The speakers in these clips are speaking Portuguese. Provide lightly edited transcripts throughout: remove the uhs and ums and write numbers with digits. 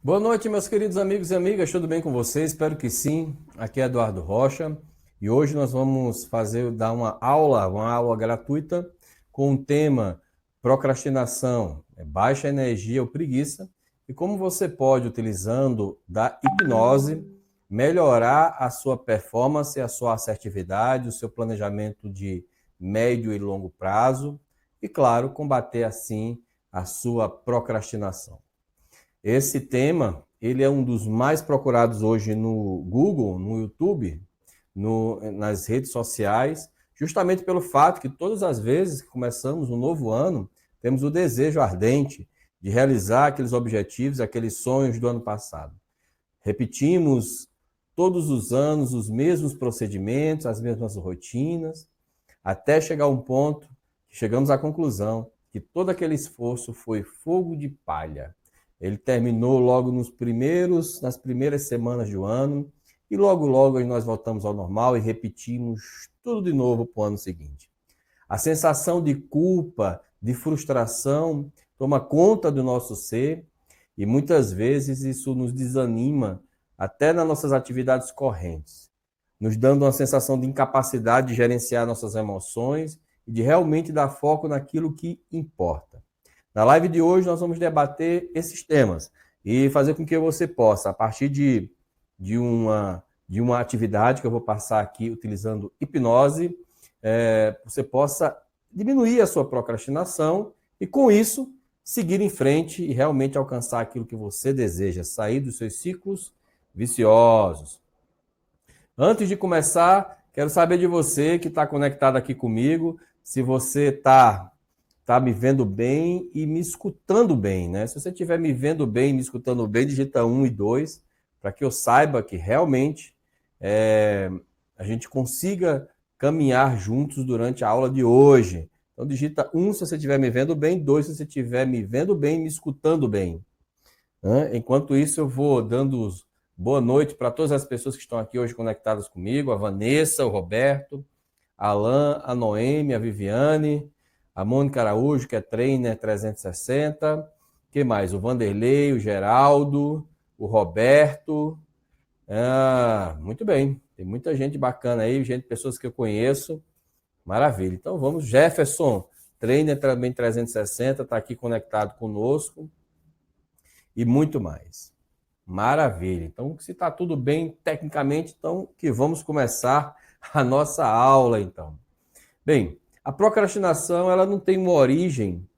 Boa noite, meus queridos amigos e amigas, tudo bem com vocês? Espero que sim. Aqui é Eduardo Rocha e hoje nós vamos dar uma aula gratuita com o tema procrastinação, baixa energia ou preguiça e como você pode, utilizando da hipnose, melhorar a sua performance, a sua assertividade, o seu planejamento de médio e longo prazo e, claro, combater assim a sua procrastinação. Esse tema, ele é um dos mais procurados hoje no Google, no YouTube, nas redes sociais, justamente pelo fato que todas as vezes que começamos um novo ano, temos o desejo ardente de realizar aqueles objetivos, aqueles sonhos do ano passado. Repetimos todos os anos os mesmos procedimentos, as mesmas rotinas, até chegar a um ponto que chegamos à conclusão que todo aquele esforço foi fogo de palha. Ele terminou logo nas primeiras semanas do ano, e logo nós voltamos ao normal e repetimos tudo de novo para o ano seguinte. A sensação de culpa, de frustração, toma conta do nosso ser e muitas vezes isso nos desanima até nas nossas atividades correntes, nos dando uma sensação de incapacidade de gerenciar nossas emoções e de realmente dar foco naquilo que importa. Na live de hoje nós vamos debater esses temas e fazer com que você possa, a partir de uma atividade que eu vou passar aqui utilizando hipnose, você possa diminuir a sua procrastinação e, com isso, seguir em frente e realmente alcançar aquilo que você deseja, sair dos seus ciclos viciosos. Antes de começar, quero saber de você que está conectado aqui comigo, se você está me vendo bem e me escutando bem, né? Se você estiver me vendo bem e me escutando bem, digita 1 e 2, para que eu saiba que realmente a gente consiga caminhar juntos durante a aula de hoje. Então digita 1 se você estiver me vendo bem, 2 se você estiver me vendo bem e me escutando bem. Enquanto isso, eu vou dando boa noite para todas as pessoas que estão aqui hoje conectadas comigo, a Vanessa, o Roberto, a Alain, a Noemi, a Viviane, a Mônica Araújo, que é trainer 360, que mais? O Vanderlei, o Geraldo, o Roberto. Muito bem, tem muita gente bacana aí, pessoas que eu conheço. Maravilha. Então vamos, Jefferson, trainer também 360, está aqui conectado conosco e muito mais. Maravilha. Então, se está tudo bem tecnicamente, então que vamos começar a nossa aula, então. Bem, a procrastinação ela não tem uma origem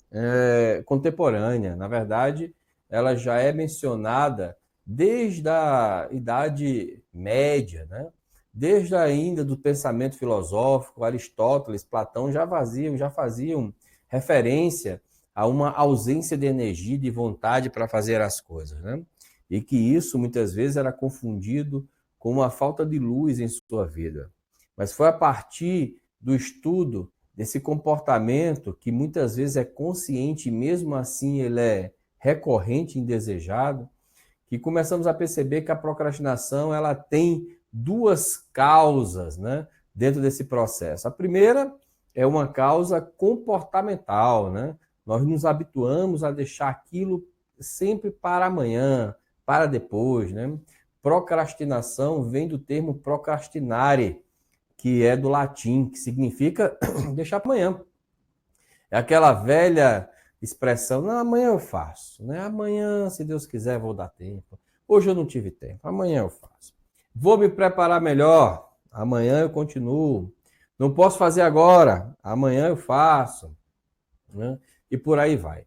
contemporânea. Na verdade, ela já é mencionada desde a Idade Média, né? Desde ainda do pensamento filosófico, Aristóteles, Platão já faziam referência a uma ausência de energia e de vontade para fazer as coisas, né? E que isso muitas vezes era confundido com uma falta de luz em sua vida. Mas foi a partir do estudo desse comportamento que muitas vezes é consciente e mesmo assim ele é recorrente e indesejado, que começamos a perceber que a procrastinação ela tem duas causas, né, dentro desse processo. A primeira é uma causa comportamental, né? Nós nos habituamos a deixar aquilo sempre para amanhã, para depois, né? Procrastinação vem do termo procrastinare, que é do latim, que significa deixar para amanhã. É aquela velha expressão, não, amanhã eu faço, né? Amanhã, se Deus quiser, vou dar tempo. Hoje eu não tive tempo, amanhã eu faço. Vou me preparar melhor, amanhã eu continuo. Não posso fazer agora, amanhã eu faço, né? E por aí vai.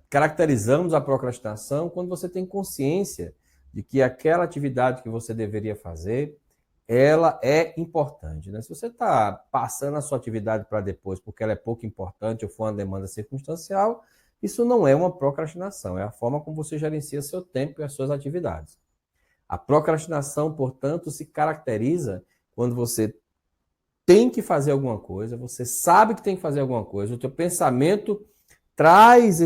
Caracterizamos a procrastinação quando você tem consciência de que aquela atividade que você deveria fazer ela é importante, né? Se você está passando a sua atividade para depois porque ela é pouco importante ou for uma demanda circunstancial, isso não é uma procrastinação, é a forma como você gerencia seu tempo e as suas atividades. A procrastinação, portanto, se caracteriza quando você tem que fazer alguma coisa, você sabe que tem que fazer alguma coisa, o teu pensamento traz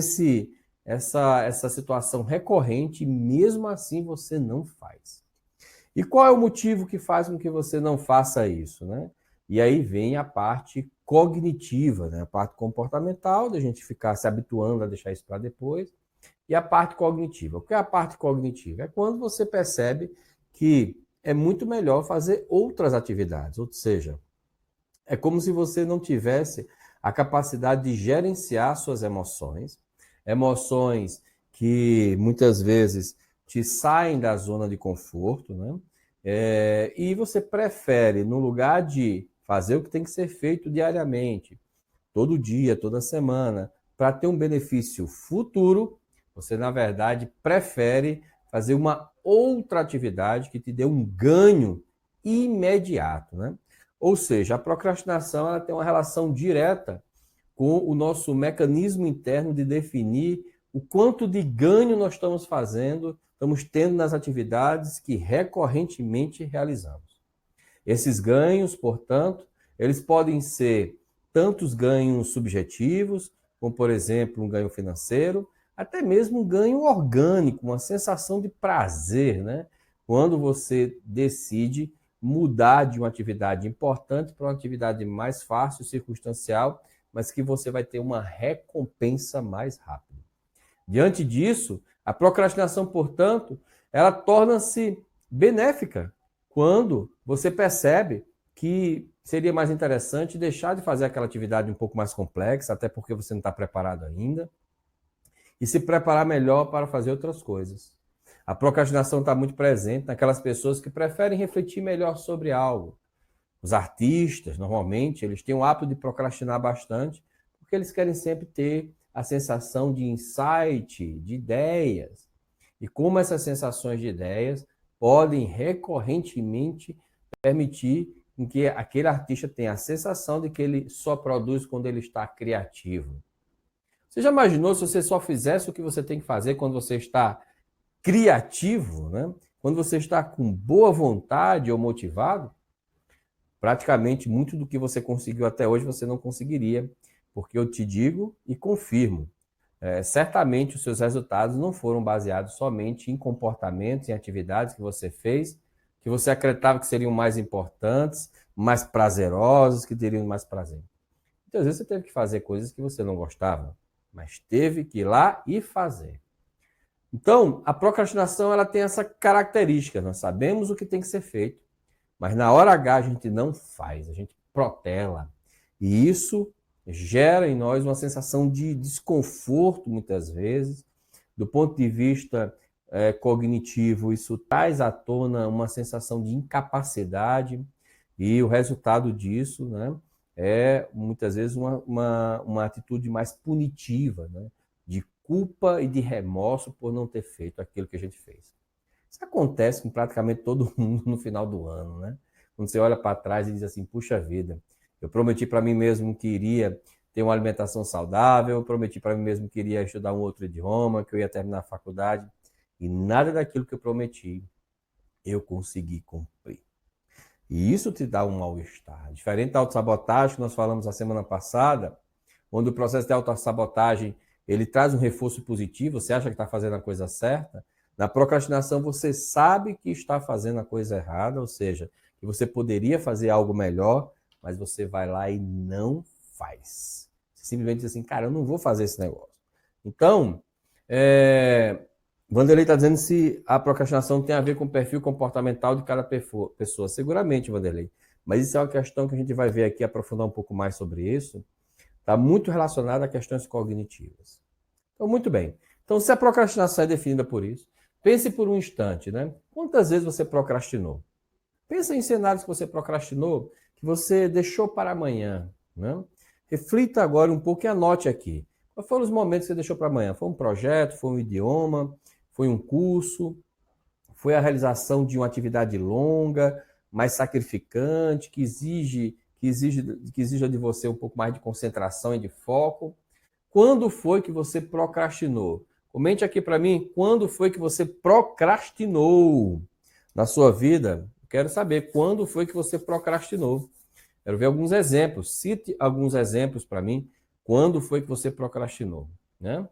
essa situação recorrente e mesmo assim você não faz. E qual é o motivo que faz com que você não faça isso, né? E aí vem a parte cognitiva, né? A parte comportamental, da gente ficar se habituando a deixar isso para depois. e a parte cognitiva. O que é a parte cognitiva? É quando você percebe que é muito melhor fazer outras atividades, ou seja, é como se você não tivesse a capacidade de gerenciar suas emoções, emoções que muitas vezes te saem da zona de conforto, né? E você prefere, no lugar de fazer o que tem que ser feito diariamente, todo dia, toda semana, para ter um benefício futuro, você, na verdade, prefere fazer uma outra atividade que te dê um ganho imediato, né? Ou seja, a procrastinação ela tem uma relação direta com o nosso mecanismo interno de definir o quanto de ganho nós estamos tendo nas atividades que recorrentemente realizamos. Esses ganhos, portanto, eles podem ser tantos ganhos subjetivos, como, por exemplo, um ganho financeiro, até mesmo um ganho orgânico, uma sensação de prazer, né? Quando você decide mudar de uma atividade importante para uma atividade mais fácil, circunstancial, mas que você vai ter uma recompensa mais rápida. Diante disso, a procrastinação, portanto, ela torna-se benéfica quando você percebe que seria mais interessante deixar de fazer aquela atividade um pouco mais complexa, até porque você não está preparado ainda, e se preparar melhor para fazer outras coisas. A procrastinação está muito presente naquelas pessoas que preferem refletir melhor sobre algo. Os artistas, normalmente, eles têm o hábito de procrastinar bastante, porque eles querem sempre ter a sensação de insight, de ideias. E como essas sensações de ideias podem recorrentemente permitir que aquele artista tenha a sensação de que ele só produz quando ele está criativo. Você já imaginou se você só fizesse o que você tem que fazer quando você está criativo, né? Quando você está com boa vontade ou motivado? Praticamente muito do que você conseguiu até hoje você não conseguiria, porque eu te digo e confirmo, certamente os seus resultados não foram baseados somente em comportamentos, em atividades que você fez, que você acreditava que seriam mais importantes, mais prazerosos, que teriam mais prazer. Muitas vezes você teve que fazer coisas que você não gostava, mas teve que ir lá e fazer. Então, a procrastinação ela tem essa característica, nós sabemos o que tem que ser feito, mas na hora H a gente não faz, a gente protela. E isso gera em nós uma sensação de desconforto, muitas vezes. Do ponto de vista cognitivo, isso traz à tona uma sensação de incapacidade, e o resultado disso, né, é muitas vezes uma atitude mais punitiva, né, de culpa e de remorso por não ter feito aquilo que a gente fez. Isso acontece com praticamente todo mundo no final do ano, né? Quando você olha para trás e diz assim, puxa vida, eu prometi para mim mesmo que iria ter uma alimentação saudável, eu prometi para mim mesmo que iria estudar um outro idioma, que eu ia terminar a faculdade, e nada daquilo que eu prometi eu consegui cumprir. E isso te dá um mal-estar. Diferente da autossabotagem que nós falamos a semana passada, onde o processo de autossabotagem ele traz um reforço positivo, você acha que está fazendo a coisa certa. Na procrastinação, você sabe que está fazendo a coisa errada, ou seja, que você poderia fazer algo melhor, mas você vai lá e não faz. Você simplesmente diz assim, cara, eu não vou fazer esse negócio. Então, Vanderlei está dizendo se a procrastinação tem a ver com o perfil comportamental de cada pessoa. Seguramente, Vanderlei. Mas isso é uma questão que a gente vai ver aqui, aprofundar um pouco mais sobre isso. Está muito relacionado a questões cognitivas. Então, muito bem. Então, se a procrastinação é definida por isso, pense por um instante, né? Quantas vezes você procrastinou? Pensa em cenários que você procrastinou, que você deixou para amanhã, né? Reflita agora um pouco e anote aqui. Quais foram os momentos que você deixou para amanhã? Foi um projeto, foi um idioma, foi um curso, foi a realização de uma atividade longa, mais sacrificante, que exija de você um pouco mais de concentração e de foco. Quando foi que você procrastinou? Comente aqui para mim, quando foi que você procrastinou na sua vida? Quero saber quando foi que você procrastinou. Quero ver alguns exemplos. Cite alguns exemplos para mim. Quando foi que você procrastinou, né?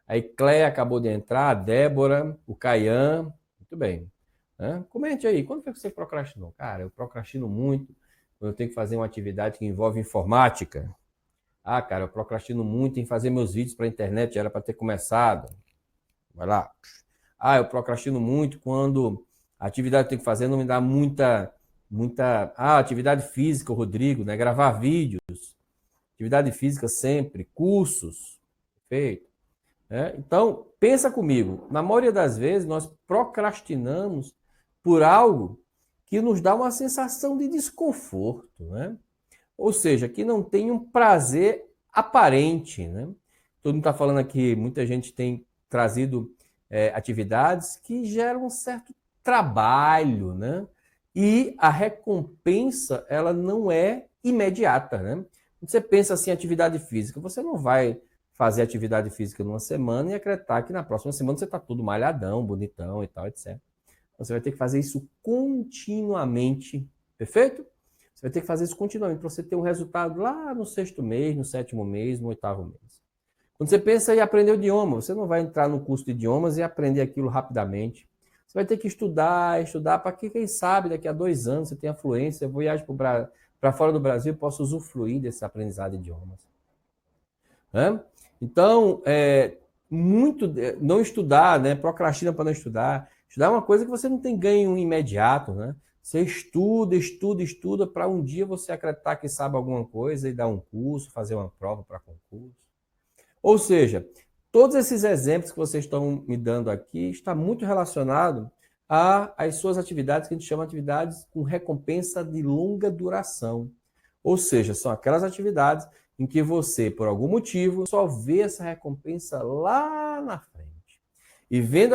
A Ecléia acabou de entrar, a Débora, o Caian. Muito bem. Né? Comente aí, quando foi que você procrastinou? Cara, eu procrastino muito quando eu tenho que fazer uma atividade que envolve informática. Ah, cara, eu procrastino muito em fazer meus vídeos para a internet, já era para ter começado. Vai lá. Ah, eu procrastino muito quando a atividade que eu tenho que fazer não me dá muita. Ah, atividade física, Rodrigo, né? Gravar vídeos, atividade física sempre, cursos, perfeito. Então, pensa comigo, na maioria das vezes nós procrastinamos por algo que nos dá uma sensação de desconforto, né? Ou seja, que não tem um prazer aparente, né? Todo mundo está falando aqui, muita gente tem trazido atividades que geram um certo trabalho, né? E a recompensa, ela não é imediata, né? Você pensa assim, atividade física, você não vai fazer atividade física numa semana e acreditar que na próxima semana você está tudo malhadão, bonitão e tal, etc. Você vai ter que fazer isso continuamente, perfeito? Você vai ter que fazer isso continuamente para você ter um resultado lá no 6º mês, no 7º mês, no 8º mês. Quando você pensa em aprender o idioma, você não vai entrar no curso de idiomas e aprender aquilo rapidamente. Você vai ter que estudar para que, quem sabe, daqui a 2 anos você tenha fluência, eu viajo para fora do Brasil e posso usufruir desse aprendizado de idiomas. Então, não estudar, né? Procrastina para não estudar. Estudar é uma coisa que você não tem ganho imediato, né? Você estuda para um dia você acreditar que sabe alguma coisa e dar um curso, fazer uma prova para concurso. Ou seja, todos esses exemplos que vocês estão me dando aqui está muito relacionado às suas atividades que a gente chama de atividades com recompensa de longa duração. Ou seja, são aquelas atividades em que você, por algum motivo, só vê essa recompensa lá na frente. E vendo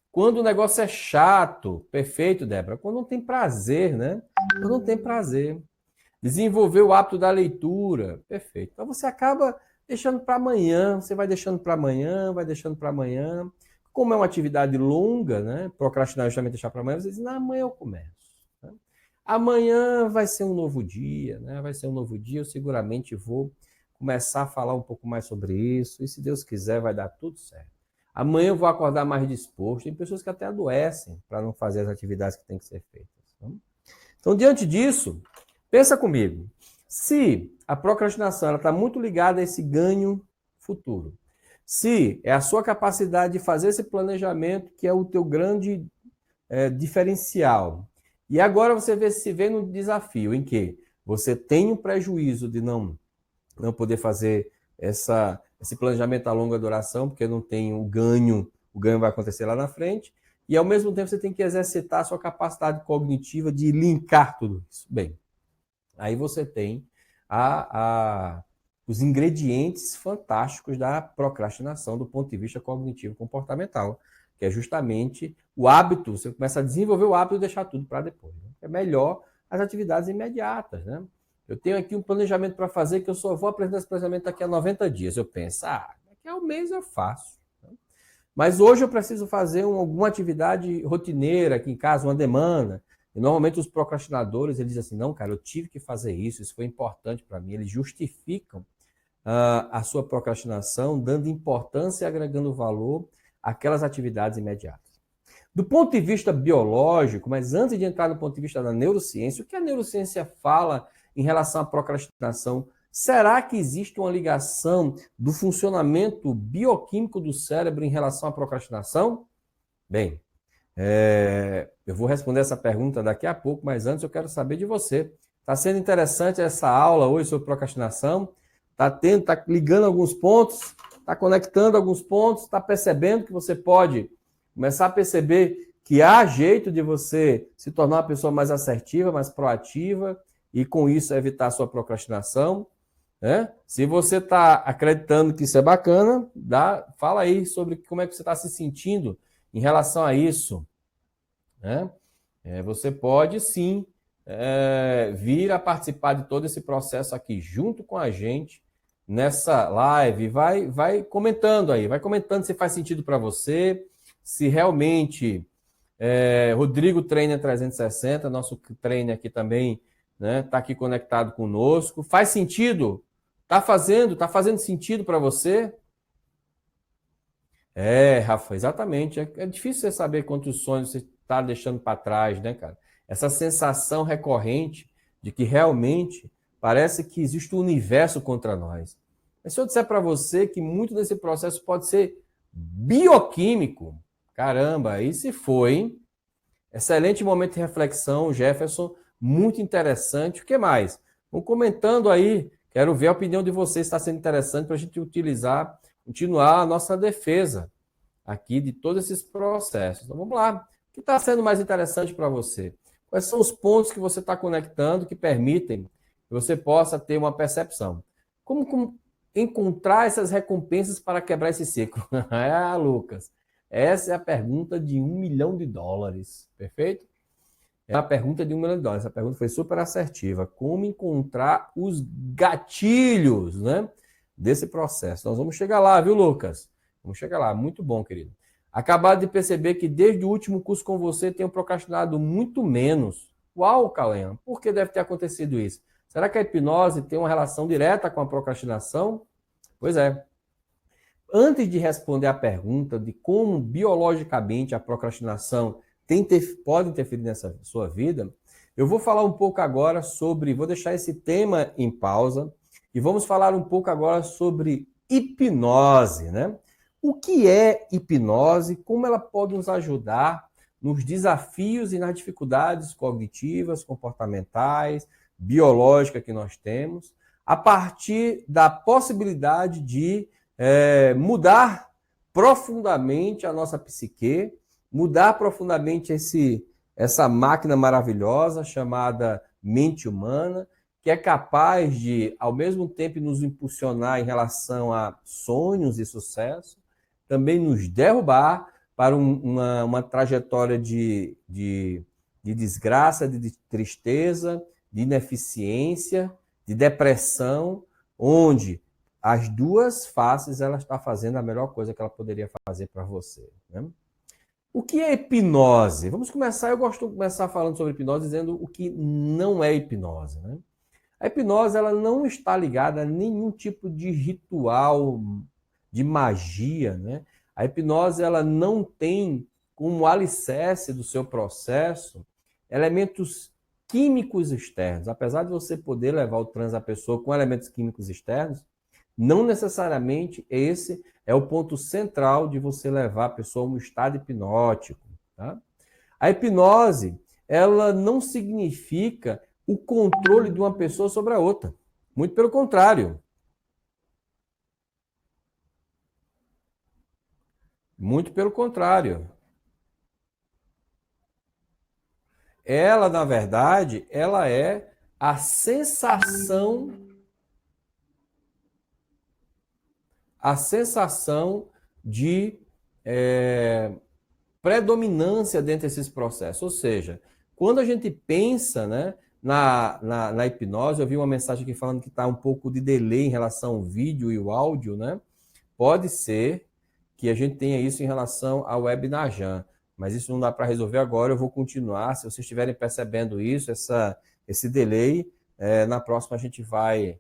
quando o negócio é chato, perfeito, Débora, quando não tem prazer, né? Quando não tem prazer. Desenvolver o hábito da leitura, perfeito. Então você acaba deixando para amanhã, você vai deixando para amanhã, vai deixando para amanhã. Como é uma atividade longa, né? Procrastinar justamente deixar para amanhã, você diz, amanhã eu começo. Amanhã vai ser um novo dia, né? Vai ser um novo dia, eu seguramente vou começar a falar um pouco mais sobre isso, e se Deus quiser vai dar tudo certo. Amanhã eu vou acordar mais disposto. Tem pessoas que até adoecem para não fazer as atividades que têm que ser feitas. Então, diante disso, pensa comigo. Se a procrastinação está muito ligada a esse ganho futuro, se é a sua capacidade de fazer esse planejamento que é o teu grande diferencial, e agora você se vê no desafio em que você tem um prejuízo de não poder fazer esse planejamento a longa duração, porque não tem o ganho vai acontecer lá na frente, e ao mesmo tempo você tem que exercitar a sua capacidade cognitiva de linkar tudo isso. Bem, aí você tem os ingredientes fantásticos da procrastinação do ponto de vista cognitivo comportamental, que é justamente o hábito, você começa a desenvolver o hábito de deixar tudo para depois. Né? É melhor as atividades imediatas, né? Eu tenho aqui um planejamento para fazer que eu só vou apresentar esse planejamento daqui a 90 dias. Eu penso, daqui a um mês eu faço. Mas hoje eu preciso fazer alguma atividade rotineira aqui em casa, uma demanda. E normalmente os procrastinadores, eles dizem assim, não, cara, eu tive que fazer isso foi importante para mim. Eles justificam a sua procrastinação, dando importância e agregando valor àquelas atividades imediatas. Do ponto de vista biológico, mas antes de entrar no ponto de vista da neurociência, o que a neurociência fala em relação à procrastinação? Será que existe uma ligação do funcionamento bioquímico do cérebro em relação à procrastinação? Bem, eu vou responder essa pergunta daqui a pouco, mas antes eu quero saber de você. Está sendo interessante essa aula hoje sobre procrastinação? Está ligando alguns pontos? Está conectando alguns pontos? Está percebendo que você pode começar a perceber que há jeito de você se tornar uma pessoa mais assertiva, mais proativa e com isso evitar a sua procrastinação? Se você está acreditando que isso é bacana, fala aí sobre como é que você está se sentindo em relação a isso. Você pode sim vir a participar de todo esse processo aqui junto com a gente nessa live. Vai comentando aí, vai comentando se faz sentido para você, se realmente Rodrigo Trainer 360, nosso trainer aqui também, tá aqui conectado conosco. Faz sentido? Tá fazendo sentido para você? Rafa, exatamente. É difícil você saber quantos sonhos você está deixando para trás, né, cara? Essa sensação recorrente de que realmente parece que existe um universo contra nós. Mas se eu disser para você que muito desse processo pode ser bioquímico. Caramba, aí se foi, hein? Excelente momento de reflexão, Jefferson. Muito interessante. O que mais? Vão comentando aí. Quero ver a opinião de vocês. Está sendo interessante para a gente utilizar, continuar a nossa defesa aqui de todos esses processos. Então vamos lá. O que está sendo mais interessante para você? Quais são os pontos que você está conectando que permitem que você possa ter uma percepção? Como encontrar essas recompensas para quebrar esse ciclo? Ah, Lucas, essa é a pergunta de $1 milhão. Perfeito? É a pergunta de $1 milhão. Essa pergunta foi super assertiva. Como encontrar os gatilhos, né, desse processo? Nós vamos chegar lá, viu, Lucas? Vamos chegar lá. Muito bom, querido. Acabado de perceber que desde o último curso com você tenho procrastinado muito menos. Uau, Cauã, por que deve ter acontecido isso? Será que a hipnose tem uma relação direta com a procrastinação? Pois é. Antes de responder a pergunta de como biologicamente a procrastinação pode interferir nessa sua vida, eu vou falar um pouco agora sobre, vou deixar esse tema em pausa e vamos falar um pouco agora sobre hipnose, né? O que é hipnose? Como ela pode nos ajudar nos desafios e nas dificuldades cognitivas, comportamentais, biológicas que nós temos, a partir da possibilidade de mudar profundamente a nossa psique, mudar profundamente essa máquina maravilhosa chamada mente humana, que é capaz de, ao mesmo tempo, nos impulsionar em relação a sonhos e sucesso, também nos derrubar para uma trajetória de desgraça, de tristeza, de ineficiência, de depressão, onde as duas faces ela está fazendo a melhor coisa que ela poderia fazer para você, né? O que é hipnose? Vamos começar, eu gosto de começar falando sobre hipnose, dizendo o que não é hipnose, né? A hipnose ela não está ligada a nenhum tipo de ritual, de magia, né? A hipnose ela não tem como alicerce do seu processo elementos químicos externos. Apesar de você poder levar o transe à pessoa com elementos químicos externos, não necessariamente esse é o ponto central de você levar a pessoa a um estado hipnótico, tá? A hipnose, ela não significa o controle de uma pessoa sobre a outra. Muito pelo contrário. Muito pelo contrário. Ela, na verdade, ela é a sensação de predominância dentro desses processos. Ou seja, quando a gente pensa, né, na hipnose, eu vi uma mensagem aqui falando que está um pouco de delay em relação ao vídeo e o áudio, né? Pode ser que a gente tenha isso em relação ao Webinajan, mas isso não dá para resolver agora, eu vou continuar. Se vocês estiverem percebendo isso, esse delay, na próxima a gente vai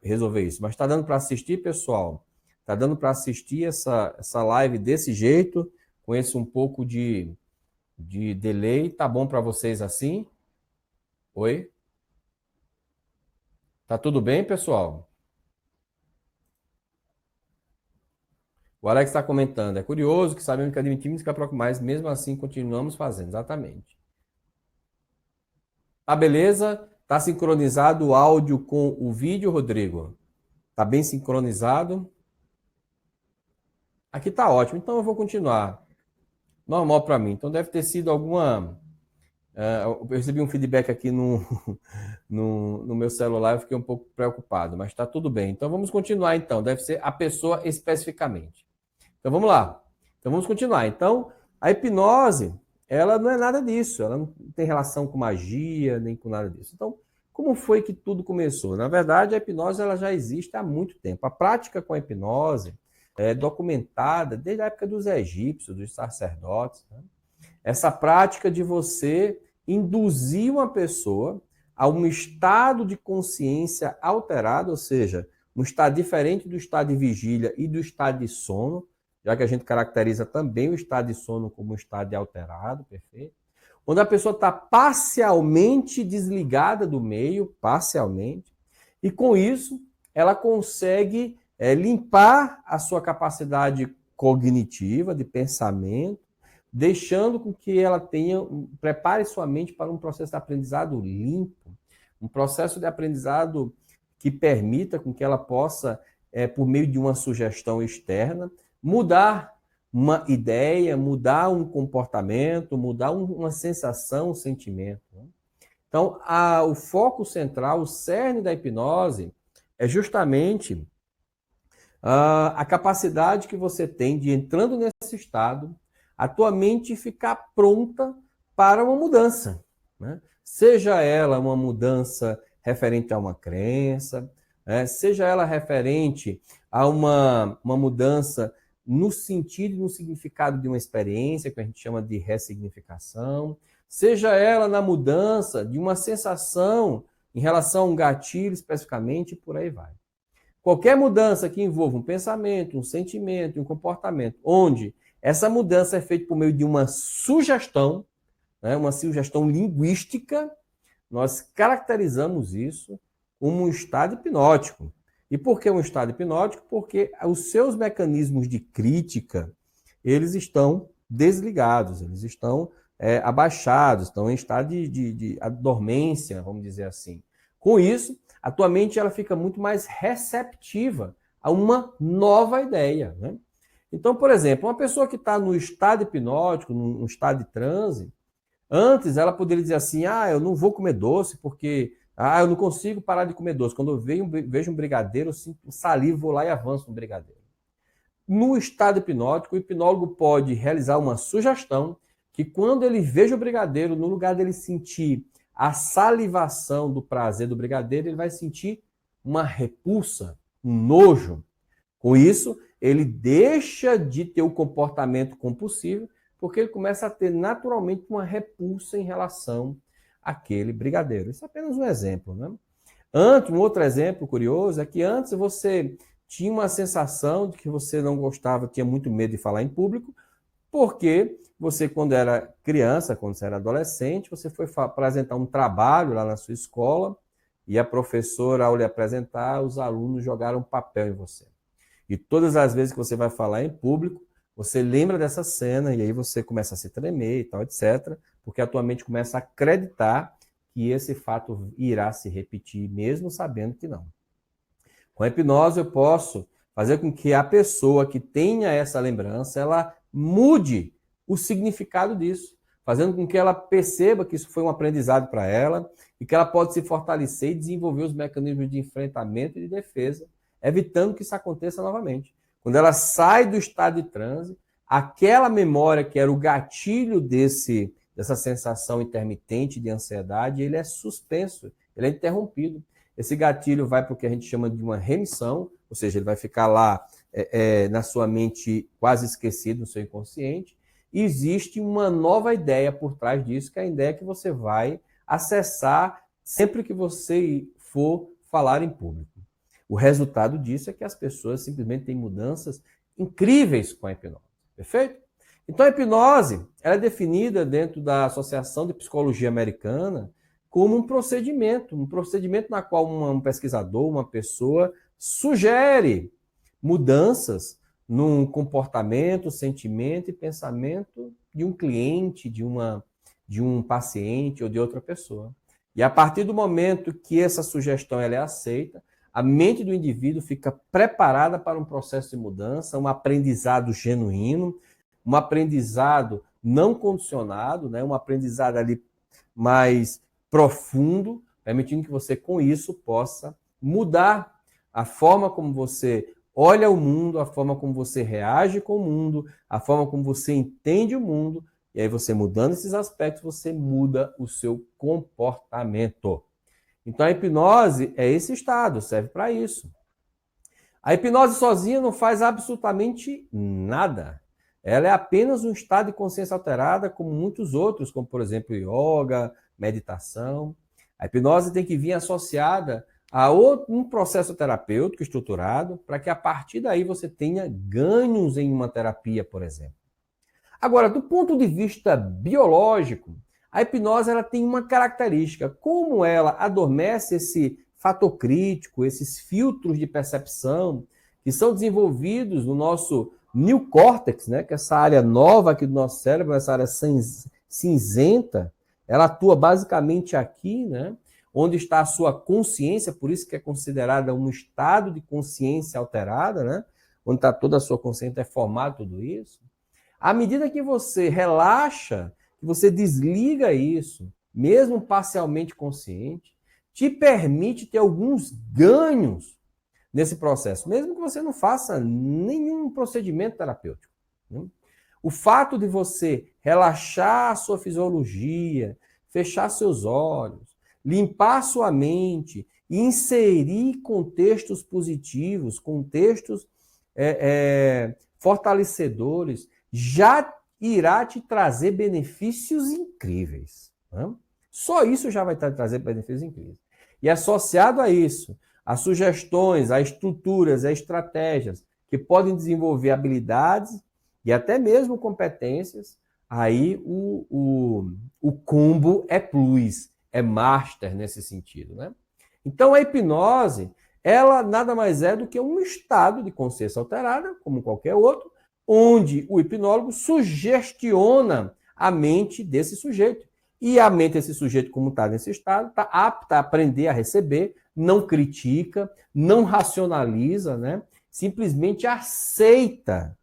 resolver isso. Mas está dando para assistir, pessoal? Está dando para assistir essa live desse jeito, com esse um pouco de delay? Tá bom para vocês assim? Oi? Tá tudo bem, pessoal? O Alex está comentando. É curioso que sabemos que admitimos que é mas mesmo assim continuamos fazendo. Exatamente. Tá beleza? Tá sincronizado o áudio com o vídeo, Rodrigo? Tá bem sincronizado? Aqui tá ótimo. Então eu vou continuar. Normal para mim. Então deve ter sido alguma... eu recebi um feedback aqui no meu celular, eu fiquei um pouco preocupado, mas está tudo bem. Então vamos continuar então. Deve ser a pessoa especificamente. Então vamos lá. Então vamos continuar. Então a hipnose, ela não é nada disso. Ela não tem relação com magia, nem com nada disso. Então, como foi que tudo começou? Na verdade, a hipnose ela já existe há muito tempo. A prática com a hipnose é documentada desde a época dos egípcios, dos sacerdotes, né? Essa prática de você induzir uma pessoa a um estado de consciência alterado, ou seja, um estado diferente do estado de vigília e do estado de sono, já que a gente caracteriza também o estado de sono como um estado de alterado, perfeito? Onde a pessoa está parcialmente desligada do meio, parcialmente, e com isso ela consegue limpar a sua capacidade cognitiva, de pensamento, deixando com que ela prepare sua mente para um processo de aprendizado limpo, um processo de aprendizado que permita com que ela possa, por meio de uma sugestão externa, mudar uma ideia, mudar um comportamento, mudar uma sensação, um sentimento. Então, o foco central, o cerne da hipnose, é justamente a capacidade que você tem de, entrando nesse estado, a tua mente ficar pronta para uma mudança, né? Seja ela uma mudança referente a uma crença, seja ela referente a uma mudança no sentido e no significado de uma experiência, que a gente chama de ressignificação, seja ela na mudança de uma sensação em relação a um gatilho especificamente, e por aí vai. Qualquer mudança que envolva um pensamento, um sentimento, um comportamento, onde essa mudança é feita por meio de uma sugestão, né, uma sugestão linguística, nós caracterizamos isso como um estado hipnótico. E por que um estado hipnótico? Porque os seus mecanismos de crítica, eles estão desligados, eles estão abaixados, estão em estado de dormência, vamos dizer assim. Com isso, a tua mente ela fica muito mais receptiva a uma nova ideia, né? Então, por exemplo, uma pessoa que está no estado hipnótico, no estado de transe, antes ela poderia dizer assim, eu não vou comer doce porque eu não consigo parar de comer doce. Quando eu vejo um brigadeiro, eu sinto saliva, vou lá e avanço no brigadeiro. No estado hipnótico, o hipnólogo pode realizar uma sugestão que quando ele veja o brigadeiro, no lugar dele sentir a salivação do prazer do brigadeiro, ele vai sentir uma repulsa, um nojo. Com isso, ele deixa de ter o comportamento compulsivo, porque ele começa a ter naturalmente uma repulsa em relação àquele brigadeiro. Isso é apenas um exemplo, né? Um outro exemplo curioso é que antes você tinha uma sensação de que você não gostava, tinha muito medo de falar em público, porque você, quando era criança, quando você era adolescente, você foi apresentar um trabalho lá na sua escola e a professora, ao lhe apresentar, os alunos jogaram papel em você. E todas as vezes que você vai falar em público, você lembra dessa cena e aí você começa a se tremer e tal, etc., porque a tua mente começa a acreditar que esse fato irá se repetir, mesmo sabendo que não. Com a hipnose, eu posso fazer com que a pessoa que tenha essa lembrança, ela mude o significado disso, fazendo com que ela perceba que isso foi um aprendizado para ela e que ela pode se fortalecer e desenvolver os mecanismos de enfrentamento e de defesa, evitando que isso aconteça novamente. Quando ela sai do estado de transe, aquela memória que era o gatilho dessa sensação intermitente de ansiedade, ele é suspenso, ele é interrompido. Esse gatilho vai para o que a gente chama de uma remissão, ou seja, ele vai ficar lá na sua mente quase esquecido, no seu inconsciente, e existe uma nova ideia por trás disso, que é a ideia que você vai acessar sempre que você for falar em público. O resultado disso é que as pessoas simplesmente têm mudanças incríveis com a hipnose. Perfeito? Então, a hipnose ela é definida dentro da Associação de Psicologia Americana como um procedimento na qual um pesquisador, uma pessoa, sugere mudanças num comportamento, sentimento e pensamento de um cliente, de um paciente ou de outra pessoa. E a partir do momento que essa sugestão ela é aceita, a mente do indivíduo fica preparada para um processo de mudança, um aprendizado genuíno, um aprendizado não condicionado, né? Um aprendizado ali mais profundo, permitindo que você, com isso, possa mudar a forma como você olha o mundo, a forma como você reage com o mundo, a forma como você entende o mundo, e aí você mudando esses aspectos, você muda o seu comportamento. Então a hipnose é esse estado, serve para isso. A hipnose sozinha não faz absolutamente nada. Ela é apenas um estado de consciência alterada, como muitos outros, como por exemplo yoga, meditação. A hipnose tem que vir associada a um processo terapêutico estruturado, para que a partir daí você tenha ganhos em uma terapia, por exemplo. Agora, do ponto de vista biológico, a hipnose ela tem uma característica. Como ela adormece esse fator crítico, esses filtros de percepção que são desenvolvidos no neocórtex, né, que é essa área nova aqui do nosso cérebro, essa área cinzenta, ela atua basicamente aqui, né, onde está a sua consciência, por isso que é considerada um estado de consciência alterada, né, onde está toda a sua consciência, é formado tudo isso. À medida que você relaxa, que você desliga isso, mesmo parcialmente consciente, te permite ter alguns ganhos nesse processo, mesmo que você não faça nenhum procedimento terapêutico. Né? O fato de você relaxar a sua fisiologia, fechar seus olhos, limpar sua mente e inserir contextos positivos, contextos fortalecedores, já irá te trazer benefícios incríveis. Né? Só isso já vai te trazer benefícios incríveis. E associado a isso, as sugestões, as estruturas, as estratégias que podem desenvolver habilidades e até mesmo competências, aí o combo é plus, é master nesse sentido. Né? Então a hipnose, ela nada mais é do que um estado de consciência alterada, como qualquer outro, onde o hipnólogo sugestiona a mente desse sujeito. E a mente desse sujeito, como está nesse estado, está apta a aprender a receber, não critica, não racionaliza, né? Simplesmente aceita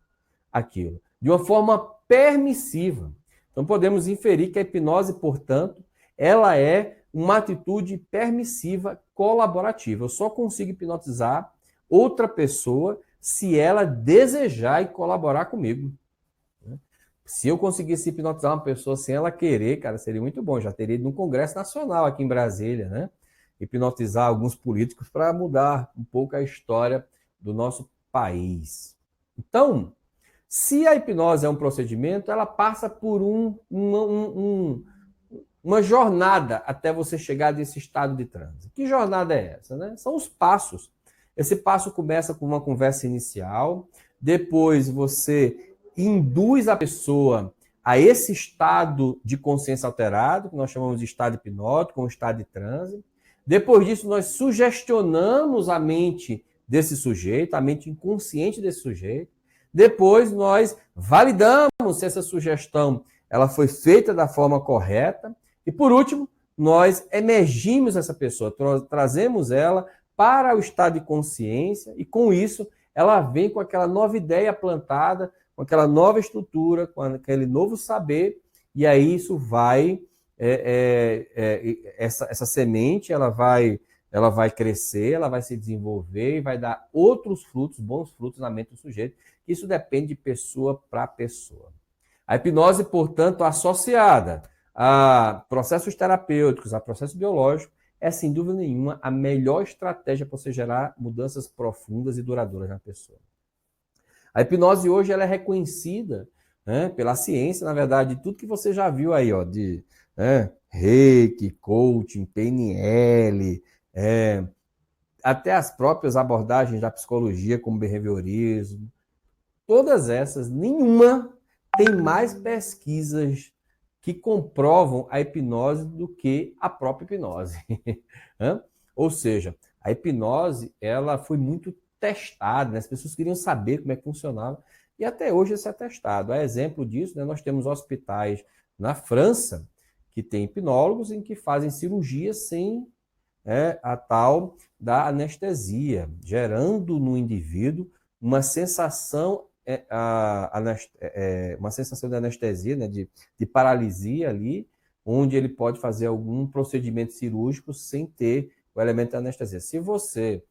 aquilo, de uma forma permissiva. Então podemos inferir que a hipnose, portanto, ela é uma atitude permissiva colaborativa. Eu só consigo hipnotizar outra pessoa se ela desejar e colaborar comigo. Se eu conseguisse hipnotizar uma pessoa sem ela querer, cara, seria muito bom. Já teria ido num congresso nacional aqui em Brasília, né? Hipnotizar alguns políticos para mudar um pouco a história do nosso país. Então, se a hipnose é um procedimento, ela passa por uma jornada até você chegar nesse estado de transe. Que jornada é essa? Né? São os passos. Esse passo começa com uma conversa inicial, depois você induz a pessoa a esse estado de consciência alterado, que nós chamamos de estado hipnótico, ou estado de transe. Depois disso, nós sugestionamos a mente desse sujeito, a mente inconsciente desse sujeito. Depois, nós validamos se essa sugestão ela foi feita da forma correta. E, por último, nós emergimos essa pessoa, trazemos ela para o estado de consciência e, com isso, ela vem com aquela nova ideia plantada, com aquela nova estrutura, com aquele novo saber, e aí isso vai, essa semente, ela vai crescer, ela vai se desenvolver e vai dar outros frutos, bons frutos na mente do sujeito. Isso depende de pessoa para pessoa. A hipnose, portanto, associada a processos terapêuticos, a processos biológicos, é, sem dúvida nenhuma, a melhor estratégia para você gerar mudanças profundas e duradouras na pessoa. A hipnose hoje ela é reconhecida, né, pela ciência, na verdade, de tudo que você já viu aí, ó, de Reiki, coaching, PNL, até as próprias abordagens da psicologia, como behaviorismo. Todas essas, nenhuma tem mais pesquisas que comprovam a hipnose do que a própria hipnose. Ou seja, a hipnose ela foi muito testada, né? As pessoas queriam saber como é que funcionava, e até hoje isso é testado. A exemplo disso, né, nós temos hospitais na França que tem hipnólogos em que fazem cirurgia sem a tal da anestesia, gerando no indivíduo uma sensação uma sensação de anestesia, né, de paralisia ali, onde ele pode fazer algum procedimento cirúrgico sem ter o elemento da anestesia. Se você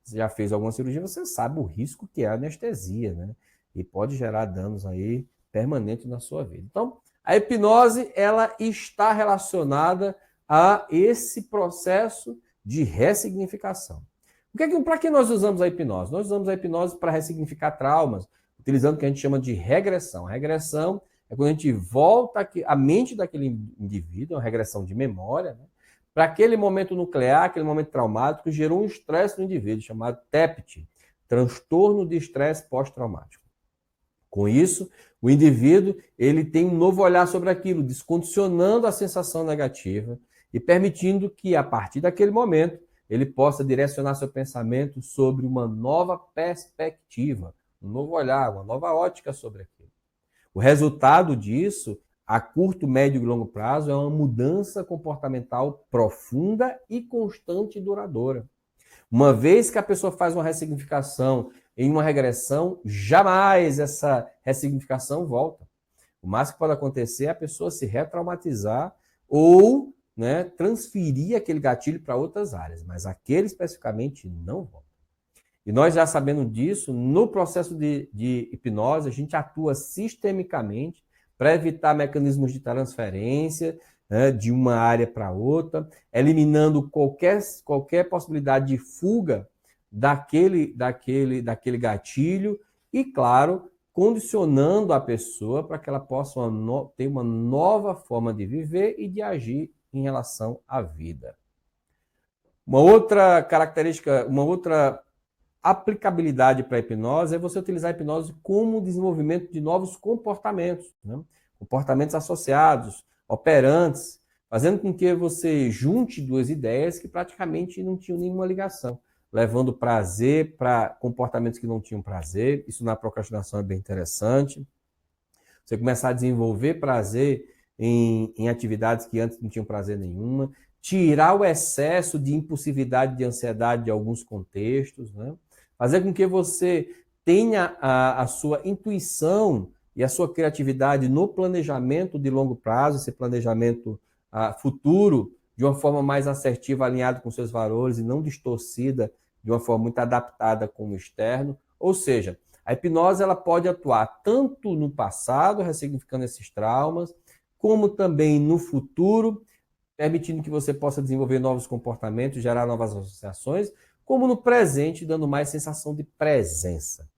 já fez alguma cirurgia, você sabe o risco que é a anestesia, né? E pode gerar danos aí permanentes na sua vida. Então, a hipnose ela está relacionada a esse processo de ressignificação. Para que nós usamos a hipnose? Nós usamos a hipnose para ressignificar traumas, utilizando o que a gente chama de regressão. A regressão é quando a gente volta a mente daquele indivíduo, uma regressão de memória, né, para aquele momento nuclear, aquele momento traumático, que gerou um estresse no indivíduo, chamado TEPT, transtorno de estresse pós-traumático. Com isso, o indivíduo ele tem um novo olhar sobre aquilo, descondicionando a sensação negativa e permitindo que, a partir daquele momento, ele possa direcionar seu pensamento sobre uma nova perspectiva, um novo olhar, uma nova ótica sobre aquilo. O resultado disso, a curto, médio e longo prazo, é uma mudança comportamental profunda e constante e duradoura. Uma vez que a pessoa faz uma ressignificação em uma regressão, jamais essa ressignificação volta. O máximo que pode acontecer é a pessoa se retraumatizar ou, né, transferir aquele gatilho para outras áreas, mas aquele especificamente não volta. E nós já sabendo disso, no processo de hipnose, a gente atua sistemicamente para evitar mecanismos de transferência, né, de uma área para outra, eliminando qualquer possibilidade de fuga daquele gatilho e, claro, condicionando a pessoa para que ela possa ter uma nova forma de viver e de agir em relação à vida. Uma outra característica, uma outra aplicabilidade para a hipnose é você utilizar a hipnose como desenvolvimento de novos comportamentos, né? Comportamentos associados, operantes, fazendo com que você junte duas ideias que praticamente não tinham nenhuma ligação, levando prazer para comportamentos que não tinham prazer. Isso na procrastinação é bem interessante. Você começar a desenvolver prazer em atividades que antes não tinham prazer nenhuma, tirar o excesso de impulsividade, de ansiedade de alguns contextos, né? Fazer com que você tenha a sua intuição e a sua criatividade no planejamento de longo prazo, esse planejamento futuro, de uma forma mais assertiva, alinhado com seus valores e não distorcida, de uma forma muito adaptada com o externo. Ou seja, a hipnose ela pode atuar tanto no passado, ressignificando esses traumas, como também no futuro, permitindo que você possa desenvolver novos comportamentos, gerar novas associações, como no presente, dando mais sensação de presença.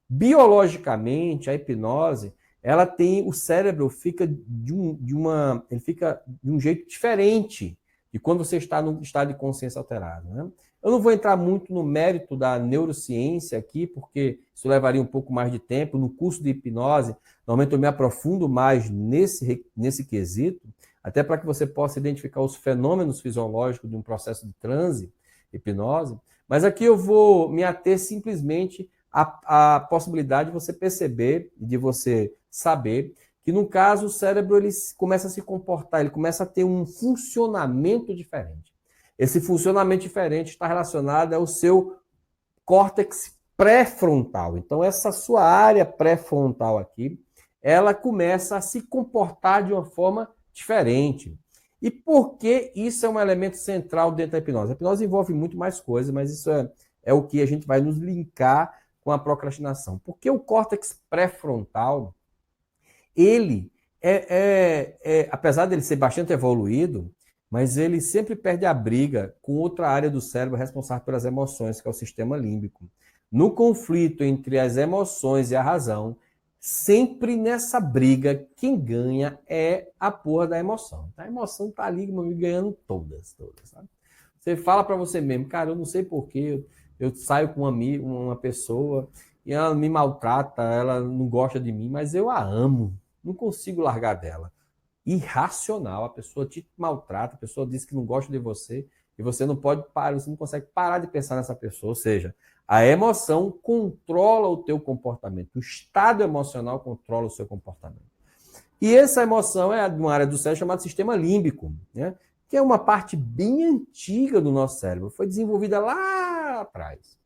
Biologicamente, a hipnose, ela tem, o cérebro fica de um jeito diferente de quando você está num estado de consciência alterado, né? Eu não vou entrar muito no mérito da neurociência aqui, porque isso levaria um pouco mais de tempo. No curso de hipnose, normalmente eu me aprofundo mais nesse quesito, até para que você possa identificar os fenômenos fisiológicos de um processo de transe, hipnose. Mas aqui eu vou me ater simplesmente à possibilidade de você perceber, de você saber, que no caso o cérebro ele começa a se comportar, ele começa a ter um funcionamento diferente. Esse funcionamento diferente está relacionado ao seu córtex pré-frontal. Então, essa sua área pré-frontal aqui, ela começa a se comportar de uma forma diferente. E por que isso é um elemento central dentro da hipnose? A hipnose envolve muito mais coisas, mas isso é o que a gente vai nos linkar com a procrastinação. Porque o córtex pré-frontal, ele apesar dele ser bastante evoluído, mas ele sempre perde a briga com outra área do cérebro responsável pelas emoções, que é o sistema límbico. No conflito entre as emoções e a razão, sempre nessa briga, quem ganha é a porra da emoção. A emoção tá ali, meu amigo, ganhando todas, sabe? Você fala para você mesmo, cara, eu não sei porquê, eu saio com uma pessoa e ela me maltrata, ela não gosta de mim, mas eu a amo, não consigo largar dela. Irracional, a pessoa te maltrata, a pessoa diz que não gosta de você e você não pode parar, você não consegue parar de pensar nessa pessoa. Ou seja, a emoção controla o teu comportamento, o estado emocional controla o seu comportamento. E essa emoção é de uma área do cérebro chamada sistema límbico, né? Que é uma parte bem antiga do nosso cérebro, foi desenvolvida lá atrás.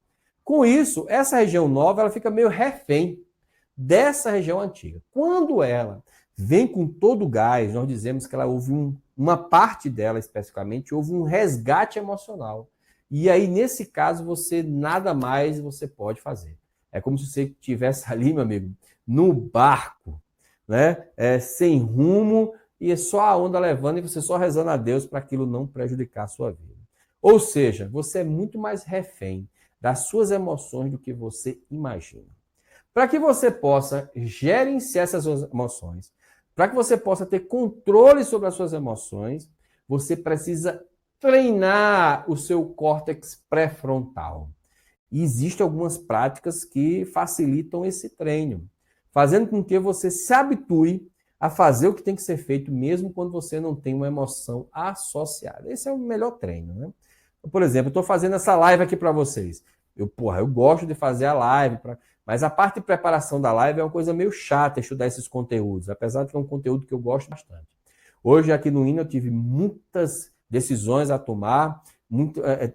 Com isso, essa região nova ela fica meio refém dessa região antiga. Quando ela vem com todo o gás, nós dizemos que ela houve uma parte dela especificamente, houve um resgate emocional. E aí, nesse caso, você nada mais você pode fazer. É como se você estivesse ali, meu amigo, no barco, né? Sem rumo, e é só a onda levando e você só rezando a Deus para aquilo não prejudicar a sua vida. Ou seja, você é muito mais refém das suas emoções do que você imagina. Para que você possa gerenciar essas emoções, para que você possa ter controle sobre as suas emoções, você precisa treinar o seu córtex pré-frontal. E existem algumas práticas que facilitam esse treino, fazendo com que você se habitue a fazer o que tem que ser feito, mesmo quando você não tem uma emoção associada. Esse é o melhor treino, né? Por exemplo, eu estou fazendo essa live aqui para vocês. Eu gosto de fazer a live Mas a parte de preparação da live é uma coisa meio chata estudar esses conteúdos, apesar de que é um conteúdo que eu gosto bastante. Hoje aqui no INA eu tive muitas decisões a tomar,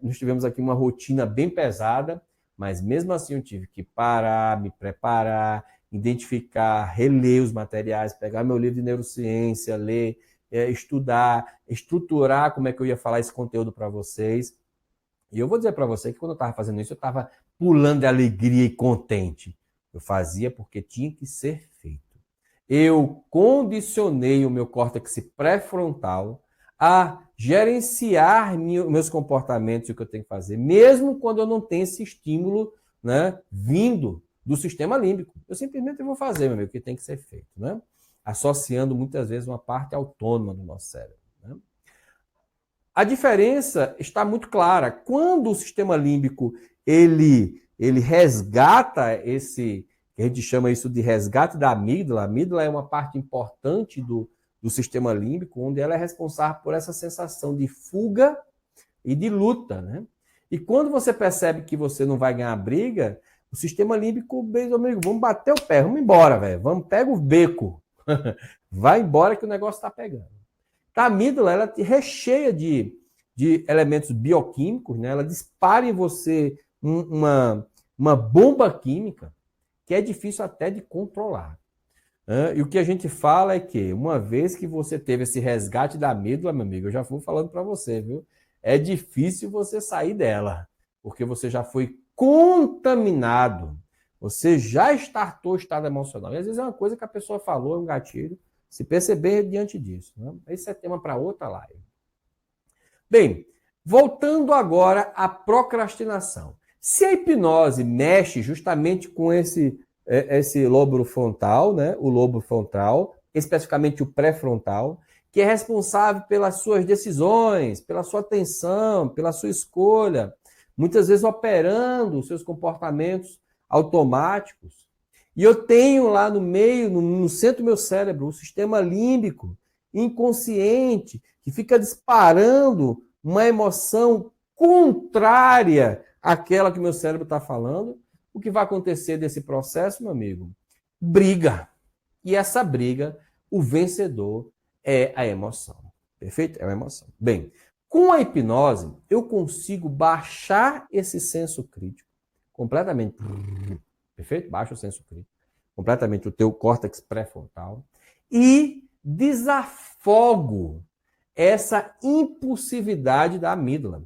nós tivemos aqui uma rotina bem pesada, mas mesmo assim eu tive que parar, me preparar, identificar, reler os materiais, pegar meu livro de neurociência, ler, estudar, estruturar como é que eu ia falar esse conteúdo para vocês. E eu vou dizer para você que quando eu estava fazendo isso, eu estava pulando de alegria e contente. Eu fazia porque tinha que ser feito. Eu condicionei o meu córtex pré-frontal a gerenciar meus comportamentos e o que eu tenho que fazer, mesmo quando eu não tenho esse estímulo, né, vindo do sistema límbico. Eu simplesmente vou fazer, meu amigo, o que tem que ser feito, né? Associando muitas vezes uma parte autônoma do nosso cérebro. Né? A diferença está muito clara. Quando o sistema límbico ele resgata esse, que a gente chama isso de resgate da amígdala. A amígdala é uma parte importante do sistema límbico, onde ela é responsável por essa sensação de fuga e de luta, né? E quando você percebe que você não vai ganhar a briga, o sistema límbico, bem, amigo, vamos bater o pé, vamos embora, velho. Vamos, pega o beco. Vai embora que o negócio está pegando. A amígdala, ela te recheia de elementos bioquímicos, né? Ela dispara em você uma bomba química que é difícil até de controlar. E o que a gente fala é que, uma vez que você teve esse resgate da amígdala, meu amigo, eu já fui falando para você, viu? É difícil você sair dela, porque você já foi contaminado, você já startou o estado emocional. E às vezes é uma coisa que a pessoa falou, é um gatilho, se perceber diante disso. Né? Esse é tema para outra live. Bem, voltando agora à procrastinação. Se a hipnose mexe justamente com esse lobo frontal, né? O lobo frontal, especificamente o pré-frontal, que é responsável pelas suas decisões, pela sua atenção, pela sua escolha, muitas vezes operando os seus comportamentos automáticos. E eu tenho lá no meio, no centro do meu cérebro, o sistema límbico inconsciente, que fica disparando uma emoção contrária àquela que meu cérebro está falando. O que vai acontecer desse processo, meu amigo? Briga. E essa briga, o vencedor é a emoção. Perfeito? É a emoção. Bem, com a hipnose, eu consigo baixar esse senso crítico completamente. Perfeito? Baixa o senso crítico. Completamente o teu córtex pré-frontal. E desafogo essa impulsividade da amígdala,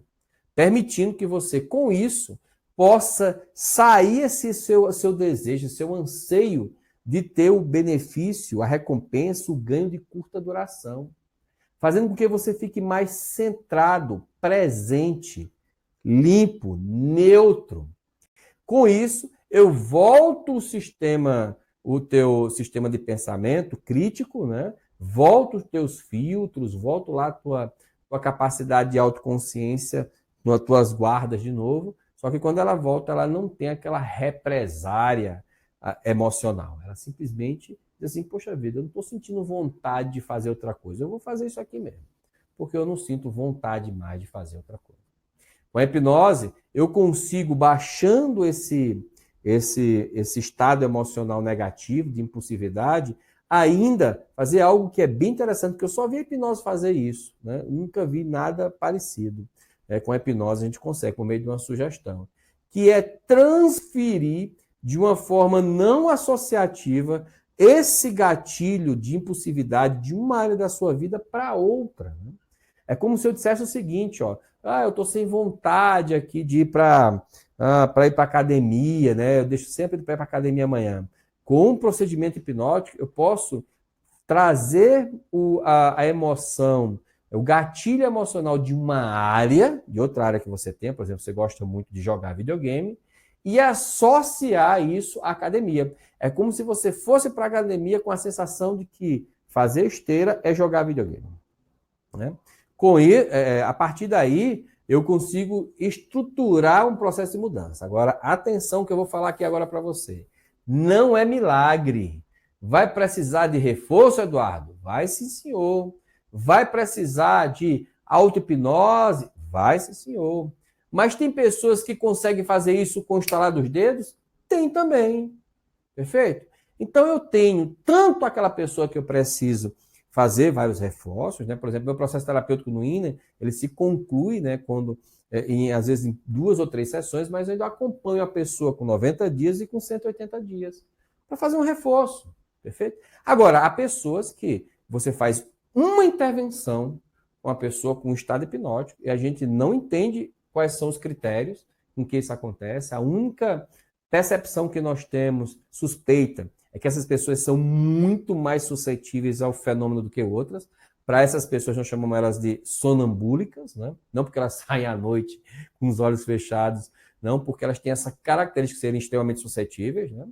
permitindo que você, com isso, possa sair esse seu desejo, seu anseio de ter o benefício, a recompensa, o ganho de curta duração, fazendo com que você fique mais centrado, presente, limpo, neutro. Com isso, eu volto o teu sistema de pensamento crítico, né? Volto os teus filtros, volto lá a tua capacidade de autoconsciência, nas tuas guardas de novo. Só que quando ela volta, ela não tem aquela represária emocional. Ela simplesmente diz assim, poxa vida, eu não estou sentindo vontade de fazer outra coisa. Eu vou fazer isso aqui mesmo, porque eu não sinto vontade mais de fazer outra coisa. Com a hipnose, eu consigo, baixando esse estado emocional negativo, de impulsividade, ainda fazer algo que é bem interessante, porque eu só vi a hipnose fazer isso, né? Nunca vi nada parecido. Com a hipnose a gente consegue, por meio de uma sugestão, que é transferir de uma forma não associativa esse gatilho de impulsividade de uma área da sua vida para outra. Né? É como se eu dissesse o seguinte, ó, eu estou sem vontade aqui de ir para ir para academia, né? Eu deixo sempre de ir para academia amanhã. Com um procedimento hipnótico, eu posso trazer a emoção, o gatilho emocional de uma área, de outra área que você tem, por exemplo, você gosta muito de jogar videogame, e associar isso à academia. É como se você fosse para a academia com a sensação de que fazer esteira é jogar videogame. Né? A partir daí, eu consigo estruturar um processo de mudança. Agora, atenção que eu vou falar aqui agora para você. Não é milagre. Vai precisar de reforço, Eduardo? Vai sim, senhor. Vai precisar de auto-hipnose? Vai sim, senhor. Mas tem pessoas que conseguem fazer isso com o estalar dos dedos? Tem também. Perfeito? Então, eu tenho tanto aquela pessoa que eu preciso fazer vários reforços, né? Por exemplo, meu processo terapêutico no INER, ele se conclui, né, quando, às vezes em 2 ou 3 sessões, mas eu ainda acompanho a pessoa com 90 dias e com 180 dias para fazer um reforço. Perfeito? Agora, há pessoas que você faz uma intervenção com a pessoa com estado hipnótico e a gente não entende quais são os critérios em que isso acontece. A única percepção que nós temos suspeita é que essas pessoas são muito mais suscetíveis ao fenômeno do que outras. Para essas pessoas, nós chamamos elas de sonambúlicas, né? Não porque elas saem à noite com os olhos fechados, não, porque elas têm essa característica de serem extremamente suscetíveis, né?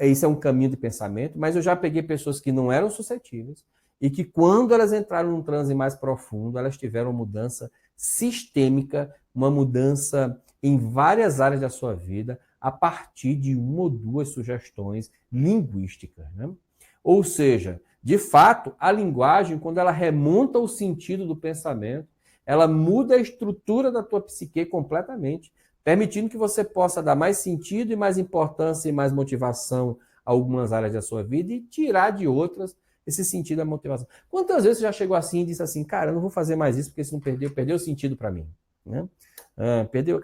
Isso é um caminho de pensamento, mas eu já peguei pessoas que não eram suscetíveis e que, quando elas entraram num transe mais profundo, elas tiveram uma mudança sistêmica, uma mudança em várias áreas da sua vida, a partir de 1 ou 2 sugestões linguísticas, né? Ou seja, de fato, a linguagem, quando ela remonta o sentido do pensamento, ela muda a estrutura da tua psique completamente, permitindo que você possa dar mais sentido e mais importância e mais motivação a algumas áreas da sua vida e tirar de outras esse sentido da motivação. Quantas vezes você já chegou assim e disse assim, cara, eu não vou fazer mais isso porque isso não perdeu o sentido para mim, né?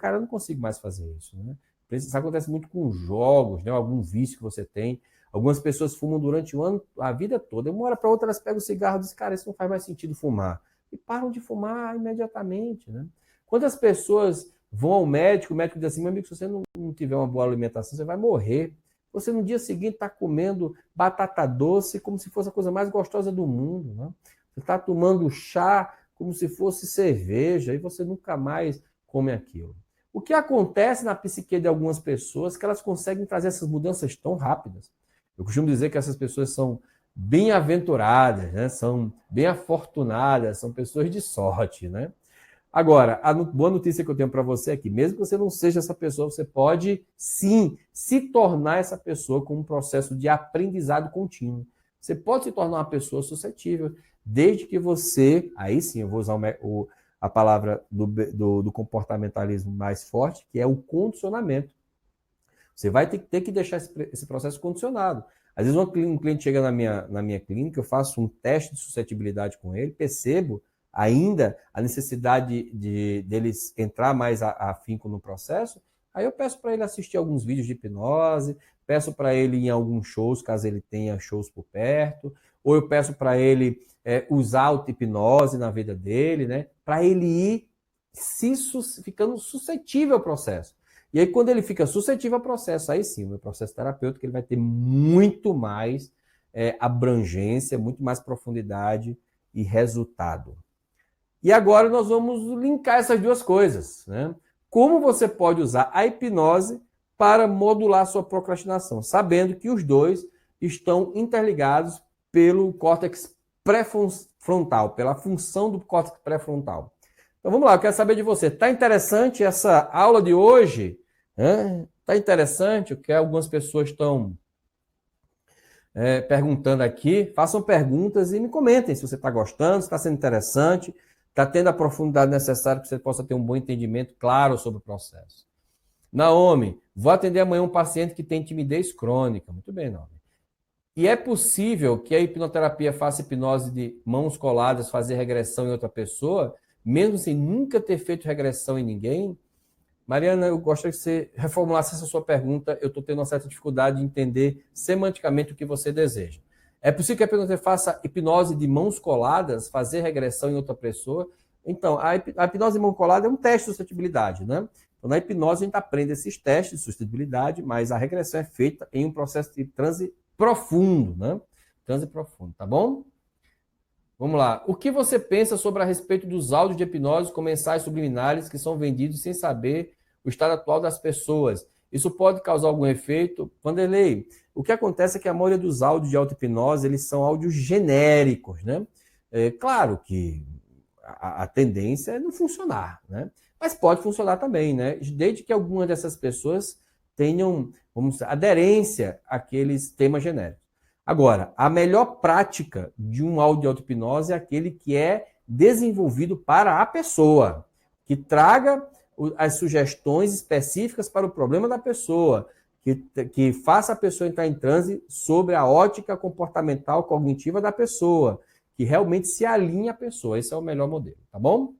Cara, eu não consigo mais fazer isso, né? Isso acontece muito com jogos, né? Algum vício que você tem. Algumas pessoas fumam durante o ano, a vida toda. Uma hora para outra, elas pegam o cigarro e dizem, cara, isso não faz mais sentido fumar. E param de fumar imediatamente, né? Quantas pessoas vão ao médico, o médico diz assim, meu amigo, se você não tiver uma boa alimentação, você vai morrer. Você no dia seguinte está comendo batata doce como se fosse a coisa mais gostosa do mundo, né? Você está tomando chá como se fosse cerveja e você nunca mais come aquilo. O que acontece na psique de algumas pessoas é que elas conseguem trazer essas mudanças tão rápidas. Eu costumo dizer que essas pessoas são bem-aventuradas, né? São bem afortunadas, são pessoas de sorte, né? Agora, a boa notícia que eu tenho para você é que, mesmo que você não seja essa pessoa, você pode, sim, se tornar essa pessoa com um processo de aprendizado contínuo. Você pode se tornar uma pessoa suscetível, desde que você, aí sim, eu vou usar a palavra do comportamentalismo mais forte, que é o condicionamento. Você vai ter que deixar esse processo condicionado. Às vezes um cliente chega na minha clínica, eu faço um teste de suscetibilidade com ele, percebo ainda a necessidade deles entrar mais afinco no processo, aí eu peço para ele assistir alguns vídeos de hipnose, peço para ele ir em alguns shows, caso ele tenha shows por perto, ou eu peço para ele usar a auto-hipnose na vida dele, né? Para ele ir ficando suscetível ao processo. E aí, quando ele fica suscetível ao processo, aí sim, o meu processo terapêutico ele vai ter muito mais abrangência, muito mais profundidade e resultado. E agora nós vamos linkar essas duas coisas, né? Como você pode usar a hipnose para modular a sua procrastinação, sabendo que os dois estão interligados pelo córtex pré-frontal, pela função do córtex pré-frontal. Então vamos lá, eu quero saber de você. Está interessante essa aula de hoje? Está interessante? O que algumas pessoas estão perguntando aqui. Façam perguntas e me comentem se você está gostando, se está sendo interessante, está tendo a profundidade necessária para que você possa ter um bom entendimento claro sobre o processo. Naomi, vou atender amanhã um paciente que tem timidez crônica. Muito bem, Naomi. E é possível que a hipnoterapia faça hipnose de mãos coladas, fazer regressão em outra pessoa, mesmo sem nunca ter feito regressão em ninguém? Mariana, eu gostaria que você reformulasse essa sua pergunta. Eu estou tendo uma certa dificuldade de entender semanticamente o que você deseja. É possível que a hipnoterapia faça hipnose de mãos coladas, fazer regressão em outra pessoa? Então, a hipnose de mão colada é um teste de suscetibilidade, né? Então, na hipnose, a gente aprende esses testes de suscetibilidade, mas a regressão é feita em um processo de transe profundo, né? Transe profundo, tá bom? Vamos lá. O que você pensa sobre a respeito dos áudios de hipnose com mensagens subliminares que são vendidos sem saber o estado atual das pessoas? Isso pode causar algum efeito? Vanderlei, o que acontece é que a maioria dos áudios de auto-hipnose, eles são áudios genéricos, né? Claro que a tendência é não funcionar, né? Mas pode funcionar também, né? Desde que algumas dessas pessoas tenham, vamos dizer, aderência àqueles temas genéricos. Agora, a melhor prática de um áudio de auto-hipnose é aquele que é desenvolvido para a pessoa, que traga as sugestões específicas para o problema da pessoa, que faça a pessoa entrar em transe sobre a ótica comportamental cognitiva da pessoa, que realmente se alinhe à pessoa. Esse é o melhor modelo, tá bom?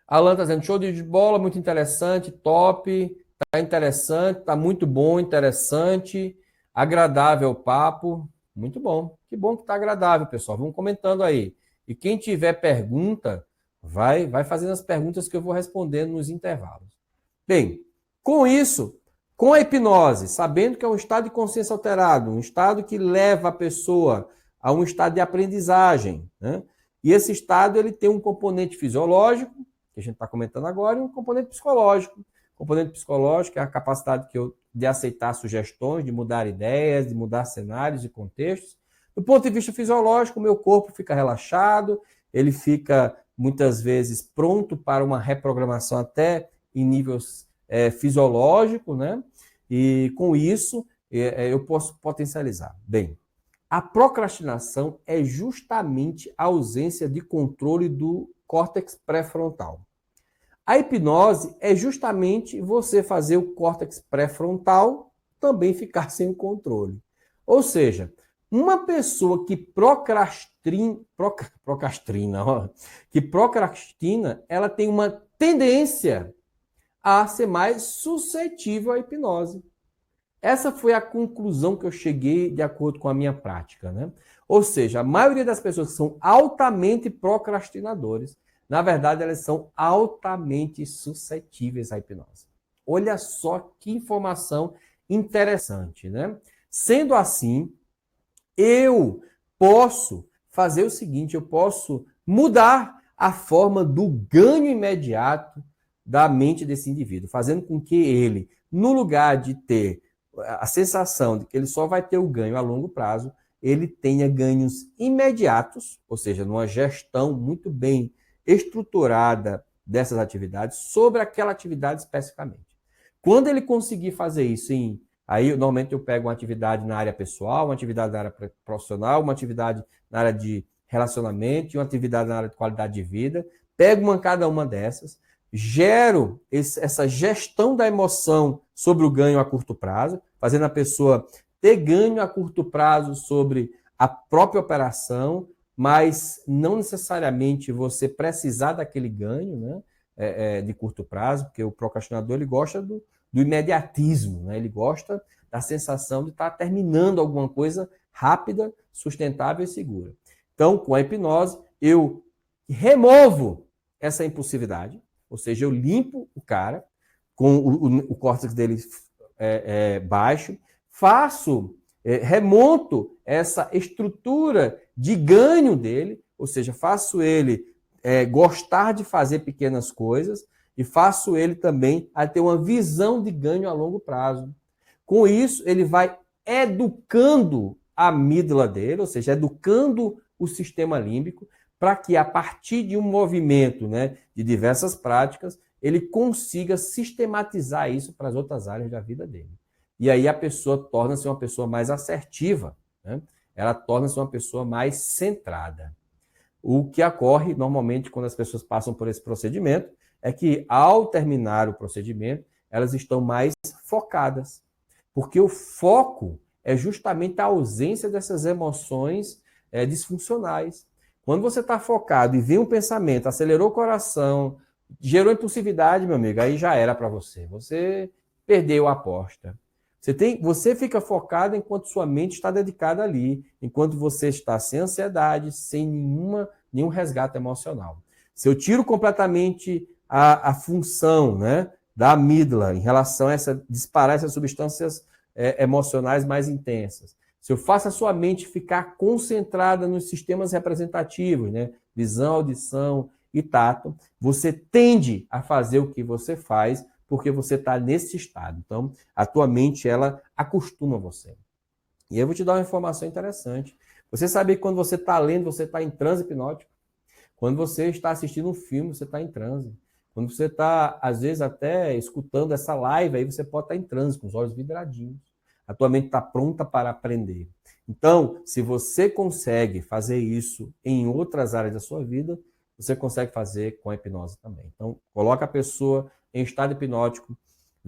Alan está dizendo, show de bola, muito interessante, top, tá interessante, tá muito bom, interessante, agradável o papo, muito bom. Que bom que tá agradável, pessoal. Vamos comentando aí. E quem tiver pergunta, vai fazendo as perguntas que eu vou respondendo nos intervalos. Bem, com isso, com a hipnose, sabendo que é um estado de consciência alterado, um estado que leva a pessoa a um estado de aprendizagem, né? E esse estado ele tem um componente fisiológico, que a gente está comentando agora, e um componente psicológico. O componente psicológico é a capacidade de aceitar sugestões, de mudar ideias, de mudar cenários e contextos. Do ponto de vista fisiológico, o meu corpo fica relaxado, ele fica muitas vezes pronto para uma reprogramação até em níveis fisiológicos, né? E com isso eu posso potencializar. Bem, a procrastinação é justamente a ausência de controle do córtex pré-frontal. A hipnose é justamente você fazer o córtex pré-frontal também ficar sem o controle. Ou seja, uma pessoa que procrastina, ela tem uma tendência a ser mais suscetível à hipnose. Essa foi a conclusão que eu cheguei de acordo com a minha prática, né? Ou seja, a maioria das pessoas que são altamente procrastinadores, na verdade, elas são altamente suscetíveis à hipnose. Olha só que informação interessante, né? Sendo assim, eu posso fazer o seguinte, eu posso mudar a forma do ganho imediato da mente desse indivíduo, fazendo com que ele, no lugar de ter a sensação de que ele só vai ter o ganho a longo prazo, ele tenha ganhos imediatos, ou seja, numa gestão muito bem estruturada dessas atividades sobre aquela atividade especificamente. Quando ele conseguir fazer isso aí normalmente eu pego uma atividade na área pessoal, uma atividade na área profissional, uma atividade na área de relacionamento e uma atividade na área de qualidade de vida, pego cada uma dessas, gero essa gestão da emoção sobre o ganho a curto prazo, fazendo a pessoa ter ganho a curto prazo sobre a própria operação, mas não necessariamente você precisar daquele ganho, né, de curto prazo, porque o procrastinador ele gosta do imediatismo, né? Ele gosta da sensação de estar terminando alguma coisa rápida, sustentável e segura. Então, com a hipnose, eu removo essa impulsividade, ou seja, eu limpo o cara com o córtex dele baixo, remonto essa estrutura de ganho dele, ou seja, faço ele gostar de fazer pequenas coisas e faço ele também a ter uma visão de ganho a longo prazo. Com isso, ele vai educando a amígdala dele, ou seja, educando o sistema límbico, para que a partir de um movimento, né, de diversas práticas, ele consiga sistematizar isso para as outras áreas da vida dele. E aí a pessoa torna-se uma pessoa mais assertiva, né? Ela torna-se uma pessoa mais centrada. O que ocorre normalmente quando as pessoas passam por esse procedimento é que, ao terminar o procedimento, elas estão mais focadas. Porque o foco é justamente a ausência dessas emoções disfuncionais. Quando você está focado e vem um pensamento, acelerou o coração, gerou impulsividade, meu amigo, aí já era para você. Você perdeu a aposta. Você fica focado enquanto sua mente está dedicada ali, enquanto você está sem ansiedade, sem nenhum resgate emocional. Se eu tiro completamente a função, né, da amígdala em relação a disparar essas substâncias emocionais mais intensas, se eu faço a sua mente ficar concentrada nos sistemas representativos, né, visão, audição e tato, você tende a fazer o que você faz porque você está nesse estado. Então, a tua mente, ela acostuma você. E eu vou te dar uma informação interessante. Você sabe que quando você está lendo, você está em transe hipnótico. Quando você está assistindo um filme, você está em transe. Quando você está, às vezes, até escutando essa live, aí você pode estar em transe, com os olhos vidradinhos. A tua mente está pronta para aprender. Então, se você consegue fazer isso em outras áreas da sua vida, você consegue fazer com a hipnose também. Então, coloca a pessoa em estado hipnótico,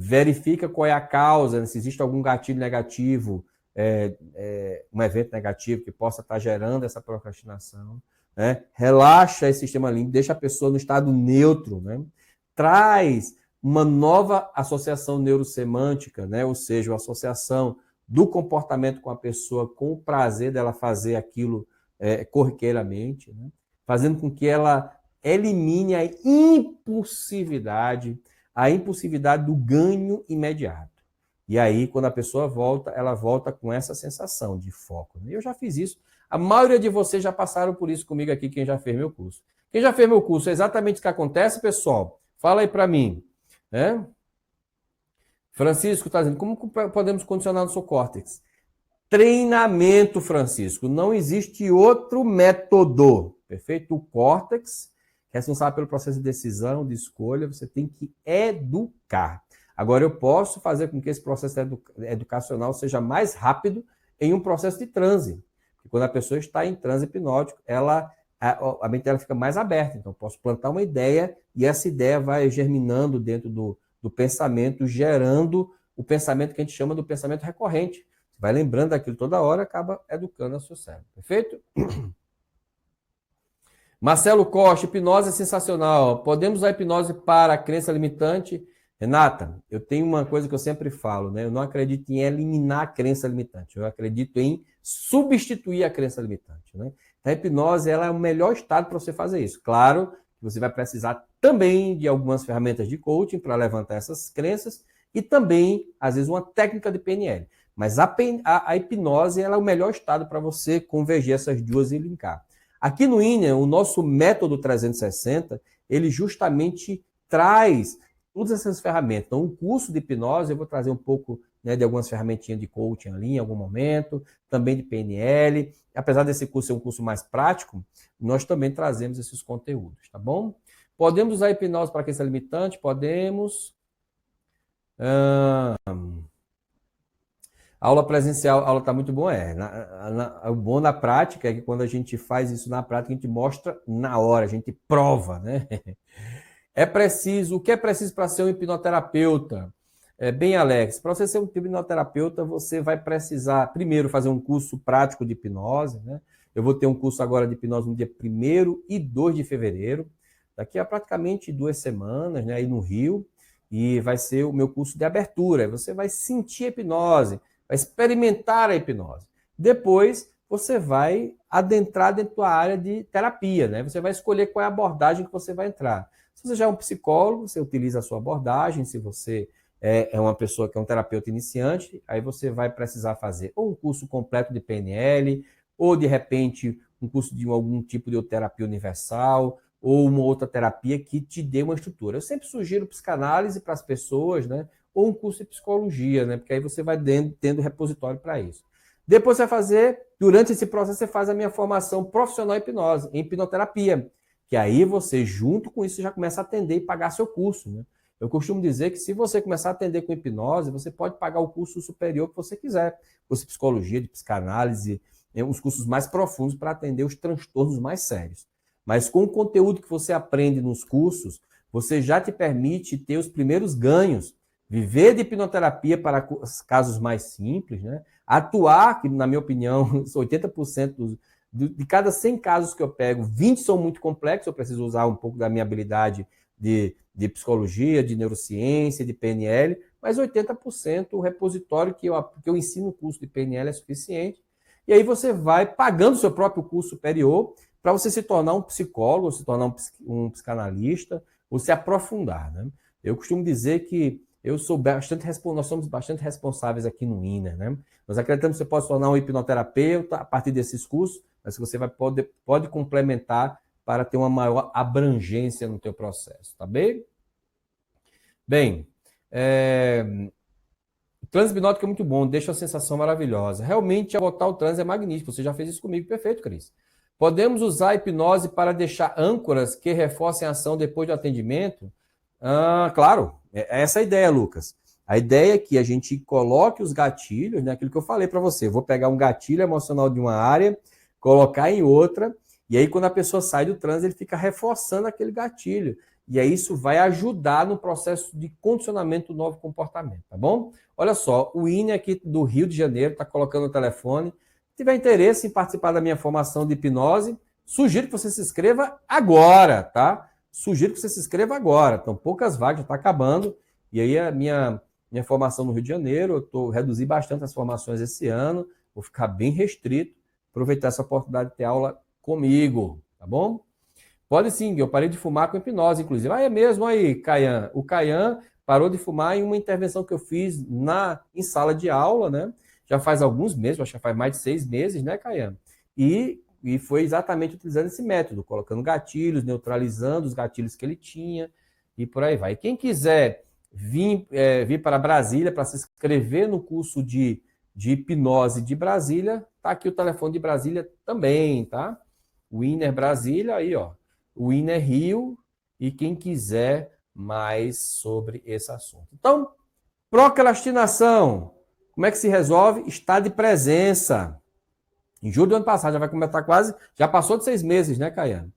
verifica qual é a causa, né, se existe algum gatilho negativo, um evento negativo que possa estar gerando essa procrastinação, né? Relaxa esse sistema límbico, deixa a pessoa no estado neutro, né? Traz uma nova associação neurosemântica, né? Ou seja, uma associação do comportamento com a pessoa, com o prazer dela fazer aquilo corriqueiramente, né? Fazendo com que ela elimine a impulsividade do ganho imediato. E aí, quando a pessoa volta, ela volta com essa sensação de foco. Eu já fiz isso. A maioria de vocês já passaram por isso comigo aqui, quem já fez meu curso. Quem já fez meu curso, é exatamente o que acontece, pessoal? Fala aí para mim. Né? Francisco está dizendo, como podemos condicionar o seu córtex? Treinamento, Francisco. Não existe outro método. Perfeito? O córtex, responsável pelo processo de decisão, de escolha, você tem que educar. Agora, eu posso fazer com que esse processo educacional seja mais rápido em um processo de transe. Porque quando a pessoa está em transe hipnótico, a mente dela fica mais aberta. Então, eu posso plantar uma ideia e essa ideia vai germinando dentro do pensamento, gerando o pensamento que a gente chama do pensamento recorrente. Você vai lembrando daquilo toda hora e acaba educando o seu cérebro. Perfeito? Marcelo Costa, hipnose é sensacional. Podemos usar hipnose para a crença limitante? Renata, eu tenho uma coisa que eu sempre falo, né? Eu não acredito em eliminar a crença limitante, eu acredito em substituir a crença limitante, né? A hipnose, ela é o melhor estado para você fazer isso. Claro que você vai precisar também de algumas ferramentas de coaching para levantar essas crenças e também, às vezes, uma técnica de PNL. Mas a hipnose, ela é o melhor estado para você convergir essas duas e linkar. Aqui no INEA, o nosso método 360, ele justamente traz todas essas ferramentas. Então, um curso de hipnose, eu vou trazer um pouco, né, de algumas ferramentinhas de coaching ali em algum momento, também de PNL. Apesar desse curso ser um curso mais prático, nós também trazemos esses conteúdos, tá bom? Podemos usar hipnose para crença limitante? Podemos. A aula presencial, a aula está muito boa, o bom da prática é que quando a gente faz isso na prática, a gente mostra na hora, a gente prova, né? O que é preciso para ser um hipnoterapeuta? Bem, Alex, para você ser um hipnoterapeuta, você vai precisar, primeiro, fazer um curso prático de hipnose, né? Eu vou ter um curso agora de hipnose no dia 1º e 2 de fevereiro, daqui a praticamente 2 semanas, né, aí no Rio, e vai ser o meu curso de abertura. Você vai sentir a hipnose, vai experimentar a hipnose. Depois, você vai adentrar dentro da área de terapia, né? Você vai escolher qual é a abordagem que você vai entrar. Se você já é um psicólogo, você utiliza a sua abordagem. Se você é uma pessoa que é um terapeuta iniciante, aí você vai precisar fazer ou um curso completo de PNL, ou, de repente, um curso de algum tipo de terapia universal, ou uma outra terapia que te dê uma estrutura. Eu sempre sugiro psicanálise para as pessoas, né? Ou um curso de psicologia, né? Porque aí você vai tendo repositório para isso. Depois você vai fazer, durante esse processo, você faz a minha formação profissional em hipnose, em hipnoterapia, que aí você, junto com isso, já começa a atender e pagar seu curso, né? Eu costumo dizer que se você começar a atender com hipnose, você pode pagar o curso superior que você quiser. Curso de psicologia, de psicanálise, os cursos mais profundos para atender os transtornos mais sérios. Mas com o conteúdo que você aprende nos cursos, você já te permite ter os primeiros ganhos. Viver de hipnoterapia para casos mais simples, né? Atuar, que na minha opinião, 80% de cada 100 casos que eu pego, 20 são muito complexos, eu preciso usar um pouco da minha habilidade de psicologia, de neurociência, de PNL, mas 80% o repositório que eu ensino o curso de PNL é suficiente. E aí você vai pagando o seu próprio curso superior para você se tornar um psicólogo, se tornar um psicanalista, ou se aprofundar, né? Eu costumo dizer que nós somos bastante responsáveis aqui no INER, né? Nós acreditamos que você pode se tornar um hipnoterapeuta a partir desses cursos, mas que você pode complementar para ter uma maior abrangência no teu processo, tá bem? Bem, o transe hipnótico é muito bom, deixa uma sensação maravilhosa. Realmente, botar o transe é magnífico, você já fez isso comigo, perfeito, Cris. Podemos usar a hipnose para deixar âncoras que reforcem a ação depois do atendimento? Claro, é essa a ideia, Lucas. A ideia é que a gente coloque os gatilhos, né, aquilo que eu falei para você. Eu vou pegar um gatilho emocional de uma área, colocar em outra, e aí quando a pessoa sai do transe, ele fica reforçando aquele gatilho. E aí isso vai ajudar no processo de condicionamento do novo comportamento, tá bom? Olha só, o Ine aqui do Rio de Janeiro está colocando o telefone. Se tiver interesse em participar da minha formação de hipnose, sugiro que você se inscreva agora, tá? Sugiro que você se inscreva agora. Então, poucas vagas, já está acabando. E aí a minha formação no Rio de Janeiro, reduzi bastante as formações esse ano, vou ficar bem restrito, aproveitar essa oportunidade de ter aula comigo, tá bom? Pode sim, eu parei de fumar com hipnose, inclusive. Ah, é mesmo aí, Caian. O Caian parou de fumar em uma intervenção que eu fiz em sala de aula, né? Já faz alguns meses, acho que já faz mais de 6 meses, né, Caian? E foi exatamente utilizando esse método, colocando gatilhos, neutralizando os gatilhos que ele tinha e por aí vai. Quem quiser vir para Brasília para se inscrever no curso de hipnose de Brasília, tá aqui o telefone de Brasília também, tá? O Winner Brasília, aí, ó. O Winner Rio, e quem quiser mais sobre esse assunto. Então, procrastinação. Como é que se resolve? Estado de presença. Em julho do ano passado, já vai começar quase, já passou de 6 meses, né, Caiane?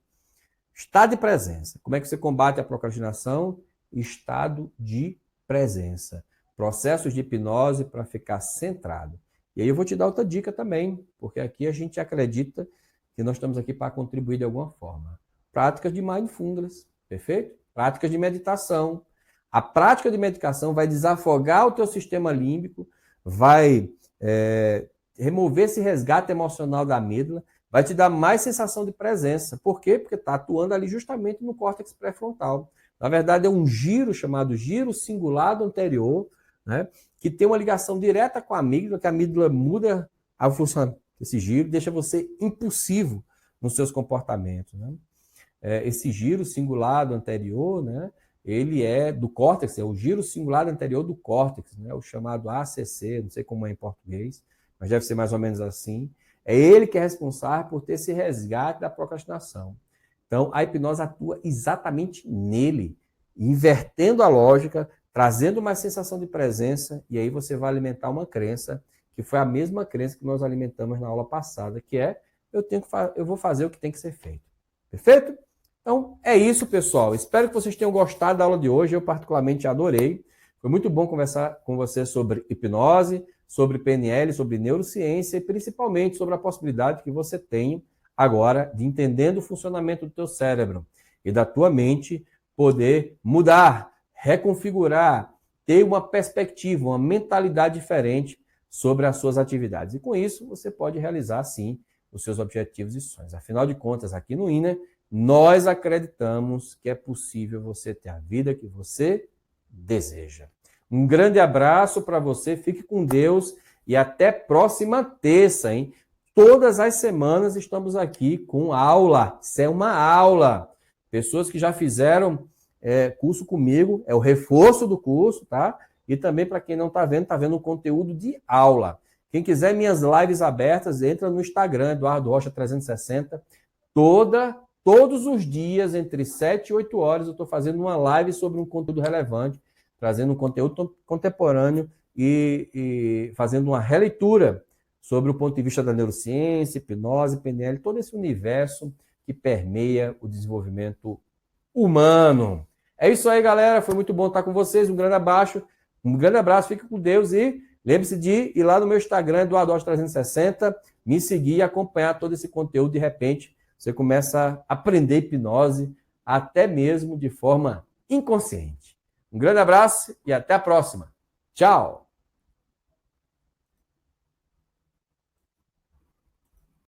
Estado de presença. Como é que você combate a procrastinação? Estado de presença. Processos de hipnose para ficar centrado. E aí eu vou te dar outra dica também, porque aqui a gente acredita que nós estamos aqui para contribuir de alguma forma. Práticas de mindfulness, perfeito? Práticas de meditação. A prática de meditação vai desafogar o teu sistema límbico, vai remover esse resgate emocional da amígdala, vai te dar mais sensação de presença. Por quê? Porque está atuando ali justamente no córtex pré-frontal. Na verdade, é um giro chamado giro cingulado anterior, né, que tem uma ligação direta com a amígdala, que a amígdala muda a função desse giro, deixa você impulsivo nos seus comportamentos, né? Esse giro cingulado anterior, né, ele é do córtex, é o giro cingulado anterior do córtex, né, o chamado ACC, não sei como é em português, mas deve ser mais ou menos assim. É ele que é responsável por ter esse resgate da procrastinação. Então, a hipnose atua exatamente nele, invertendo a lógica, trazendo uma sensação de presença, e aí você vai alimentar uma crença, que foi a mesma crença que nós alimentamos na aula passada, que é, eu vou fazer o que tem que ser feito. Perfeito? Então, é isso, pessoal. Espero que vocês tenham gostado da aula de hoje. Eu particularmente adorei. Foi muito bom conversar com você sobre hipnose, sobre PNL, sobre neurociência e principalmente sobre a possibilidade que você tem agora de entendendo o funcionamento do teu cérebro e da tua mente poder mudar, reconfigurar, ter uma perspectiva, uma mentalidade diferente sobre as suas atividades. E com isso, você pode realizar, sim, os seus objetivos e sonhos. Afinal de contas, aqui no Inner, nós acreditamos que é possível você ter a vida que você deseja. Um grande abraço para você, fique com Deus e até próxima terça, hein? Todas as semanas estamos aqui com aula, isso é uma aula. Pessoas que já fizeram curso comigo, é o reforço do curso, tá? E também para quem não está vendo um conteúdo de aula. Quem quiser minhas lives abertas, entra no Instagram, Eduardo Rocha 360, todos os dias, entre 7 e 8 horas, eu estou fazendo uma live sobre um conteúdo relevante, trazendo um conteúdo contemporâneo e fazendo uma releitura sobre o ponto de vista da neurociência, hipnose, PNL, todo esse universo que permeia o desenvolvimento humano. É isso aí, galera. Foi muito bom estar com vocês. Um grande abraço, fique com Deus e lembre-se de ir lá no meu Instagram, Eduardo360, me seguir e acompanhar todo esse conteúdo. De repente, você começa a aprender hipnose, até mesmo de forma inconsciente. Um grande abraço e até a próxima. Tchau!